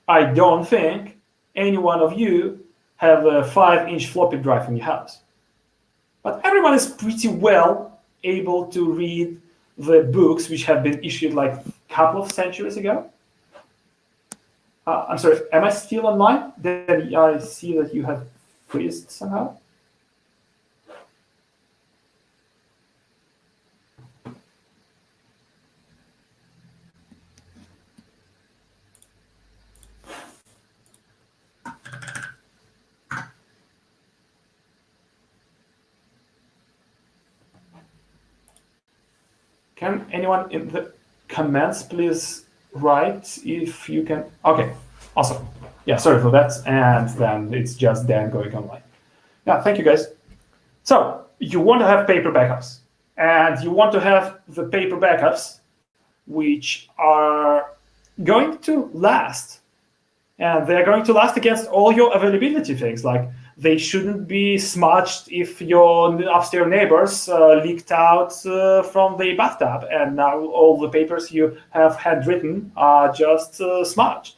Speaker 2: I don't think any one of you have a 5-inch floppy drive in your house. But everyone is pretty well able to read the books which have been issued like a couple of centuries ago. I'm sorry, am I still online? Then I see that you have freezed somehow. Can anyone in the comments please write if you can? Okay, awesome. Yeah, sorry for that. And then it's just Dan going online. Yeah, thank you guys. So you want to have paper backups, and you want to have the paper backups which are going to last. And they're going to last against all your availability things. Like they shouldn't be smudged if your upstairs neighbors leaked out from the bathtub, and now all the papers you have handwritten are just smudged.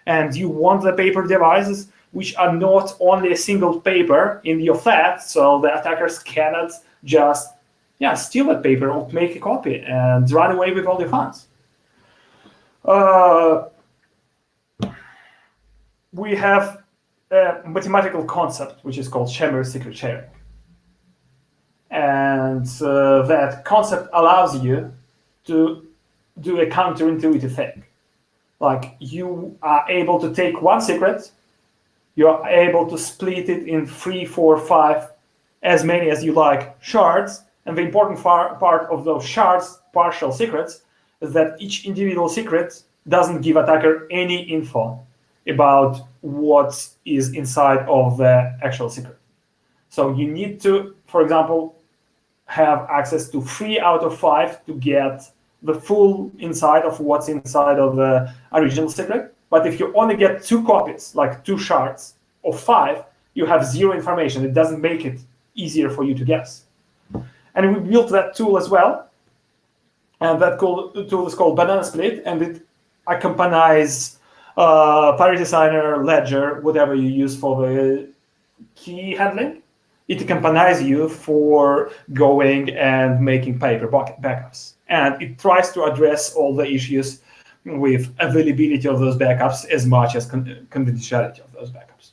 Speaker 2: And you want the paper devices which are not only a single paper in your flat, so the attackers cannot just steal that paper or make a copy and run away with all your funds. We have a mathematical concept which is called Chamber secret sharing. And that concept allows you to do a counterintuitive thing. Like you are able to take one secret, you are able to split it in 3, 4, 5, as many as you like shards. And the important part of those shards, partial secrets, is that each individual secret doesn't give attacker any info about what is inside of the actual secret. So you need to, for example, have access to 3 out of 5 to get the full insight of what's inside of the original secret. But if you only get 2 copies, like 2 shards of 5, you have 0 information. It doesn't make it easier for you to guess. And we built that tool as well. And that tool is called Banana Split, and it accompanies Parity Signer, Ledger, whatever you use for the key handling. It accompanies you for going and making paper backups. And it tries to address all the issues with availability of those backups as much as confidentiality of those backups.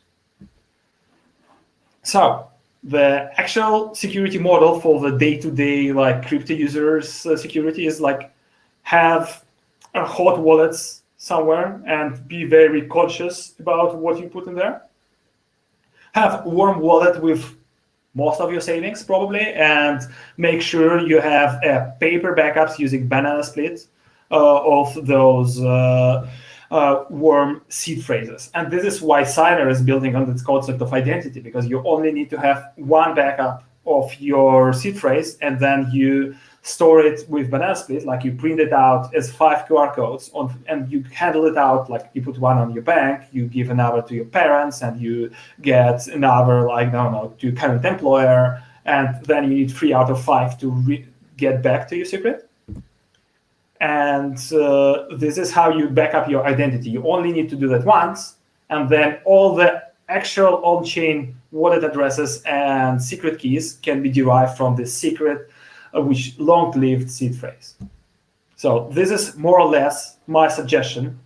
Speaker 2: So the actual security model for the day-to-day like crypto users security is like have hot wallets somewhere and be very conscious about what you put in there. Have a warm wallet with most of your savings probably, and make sure you have paper backups using Banana Split of those warm seed phrases. And this is why Signer is building on this concept of identity, because you only need to have one backup of your seed phrase, and then you store it with Banana Split, like you print it out as 5 QR codes, and you handle it out, like you put one on your bank, you give another to your parents, and you get another, like, I don't know, to your current employer, and then you need 3 out of 5 to get back to your secret. And this is how you back up your identity. You only need to do that once, and then all the actual on-chain wallet addresses and secret keys can be derived from the secret, which long-lived seed phrase. So this is more or less my suggestion.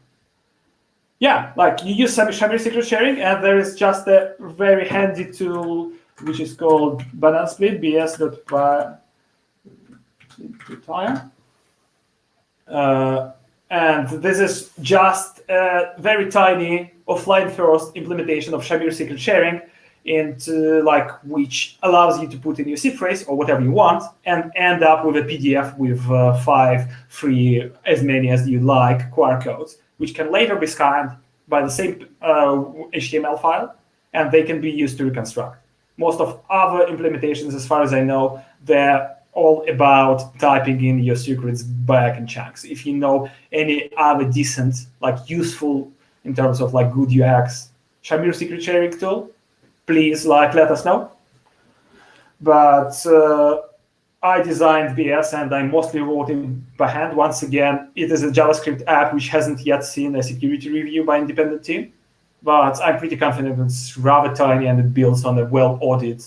Speaker 2: Yeah, like you use Shabir secret sharing, and there is just a very handy tool which is called Banana Split, bs.tire. And this is just a very tiny offline-first implementation of Shabir secret sharing, into like which allows you to put in your seed phrase or whatever you want, and end up with a PDF with 5 free, as many as you like, QR codes, which can later be scanned by the same HTML file, and they can be used to reconstruct. Most of other implementations, as far as I know, they're all about typing in your secrets back in chunks. If you know any other decent, like useful in terms of like good UX Shabir secret sharing tool, please like let us know. But I designed BS, and I mostly wrote it by hand. Once again, it is a JavaScript app which hasn't yet seen a security review by an independent team, but I'm pretty confident it's rather tiny, and it builds on a well-audited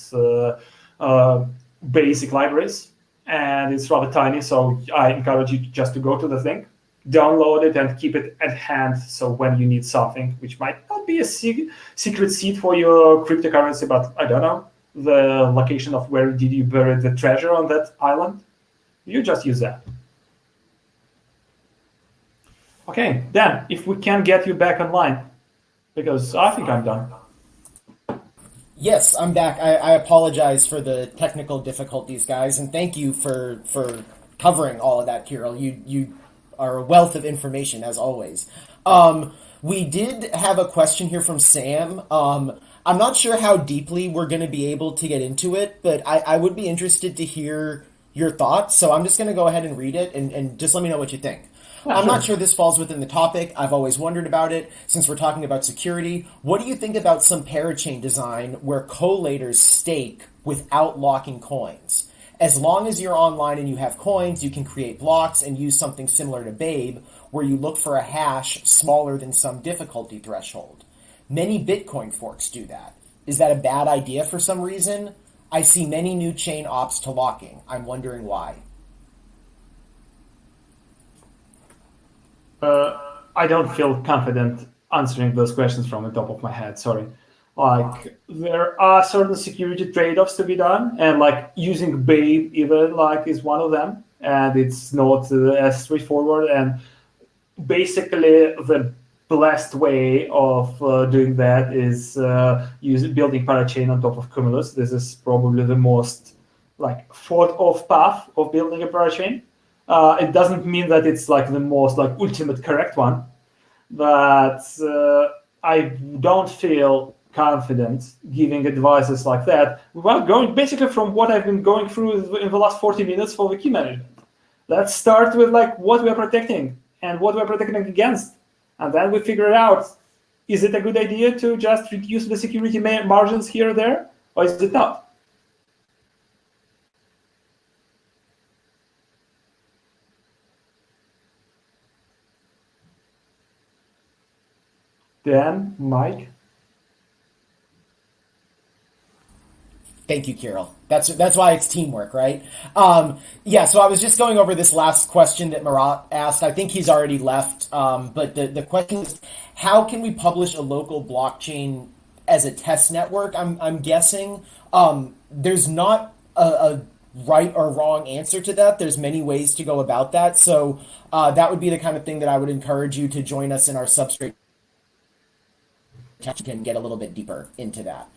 Speaker 2: basic libraries, and it's rather tiny, so I encourage you just to go to the thing, download it, and keep it at hand, so when you need something, which might not be a secret seed for your cryptocurrency, but I don't know, the location of where did you bury the treasure on that island, you just use that. Okay, Dan, if we can get you back online, because I think I'm done.
Speaker 3: Yes, I'm back. I apologize for the technical difficulties, guys, and thank you for covering all of that, Kirill. You are a wealth of information, as always. We did have a question here from Sam. I'm not sure how deeply we're going to be able to get into it, but I would be interested to hear your thoughts, so I'm just going to go ahead and read it, and just let me know what you think. I'm not sure this falls within the topic. I've always wondered about it. Since we're talking about security, what do you think about some parachain design where collators stake without locking coins? As long as you're online and you have coins, you can create blocks and use something similar to Babe, where you look for a hash smaller than some difficulty threshold. Many Bitcoin forks do that. Is that a bad idea for some reason? I see many new chain ops to locking. I'm wondering why.
Speaker 2: I don't feel confident answering those questions from the top of my head, sorry. Like, there are certain security trade-offs to be done, and like using Babe even like is one of them, and it's not as straightforward, and basically the best way of doing that is building parachain on top of Cumulus. This is probably the most like thought-of path of building a parachain. It doesn't mean that it's like the most like ultimate correct one, but I don't feel confident giving advices like that without going basically from what I've been going through in the last 40 minutes for the key management. Let's start with like what we're protecting and what we're protecting against, and then we figure out, is it a good idea to just reduce the security margins here or there, or is it not? Dan, Mike.
Speaker 3: Thank you, Kirill. That's why it's teamwork, right? Yeah. So I was just going over this last question that Marat asked. I think he's already left. But the question is, how can we publish a local blockchain as a test network? I'm guessing there's not a right or wrong answer to that. There's many ways to go about that. So that would be the kind of thing that I would encourage you to join us in our Substrate. You can get a little bit deeper into that.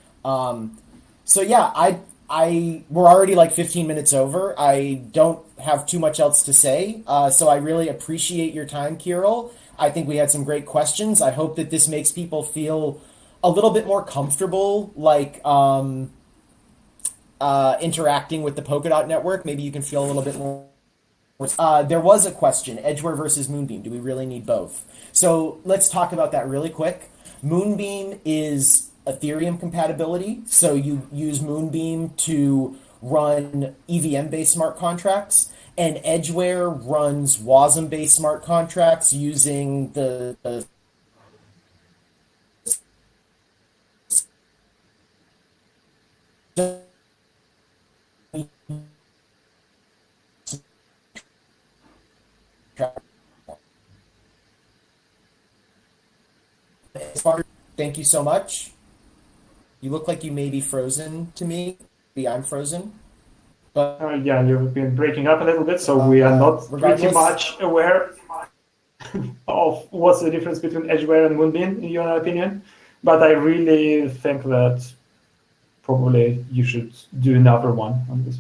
Speaker 3: So yeah, we're already like 15 minutes over. I don't have too much else to say. So I really appreciate your time, Kirill. I think we had some great questions. I hope that this makes people feel a little bit more comfortable, like interacting with the Polkadot network. Maybe you can feel a little bit more. There was a question, Edgeware versus Moonbeam. Do we really need both? So let's talk about that really quick. Moonbeam is Ethereum compatibility. So you use Moonbeam to run EVM-based smart contracts, and Edgeware runs WASM-based smart contracts using the Thank you so much. You look like you may be frozen to me. Maybe I'm frozen. But
Speaker 2: Yeah, you've been breaking up a little bit, so we are not pretty much aware of what's the difference between Edgeware and Moonbeam, in your opinion. But I really think that probably you should do another one on this.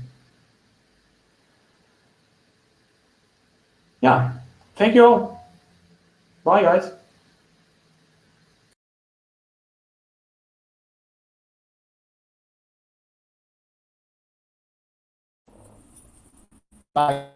Speaker 2: Yeah, thank you all. Bye, guys.
Speaker 3: bye.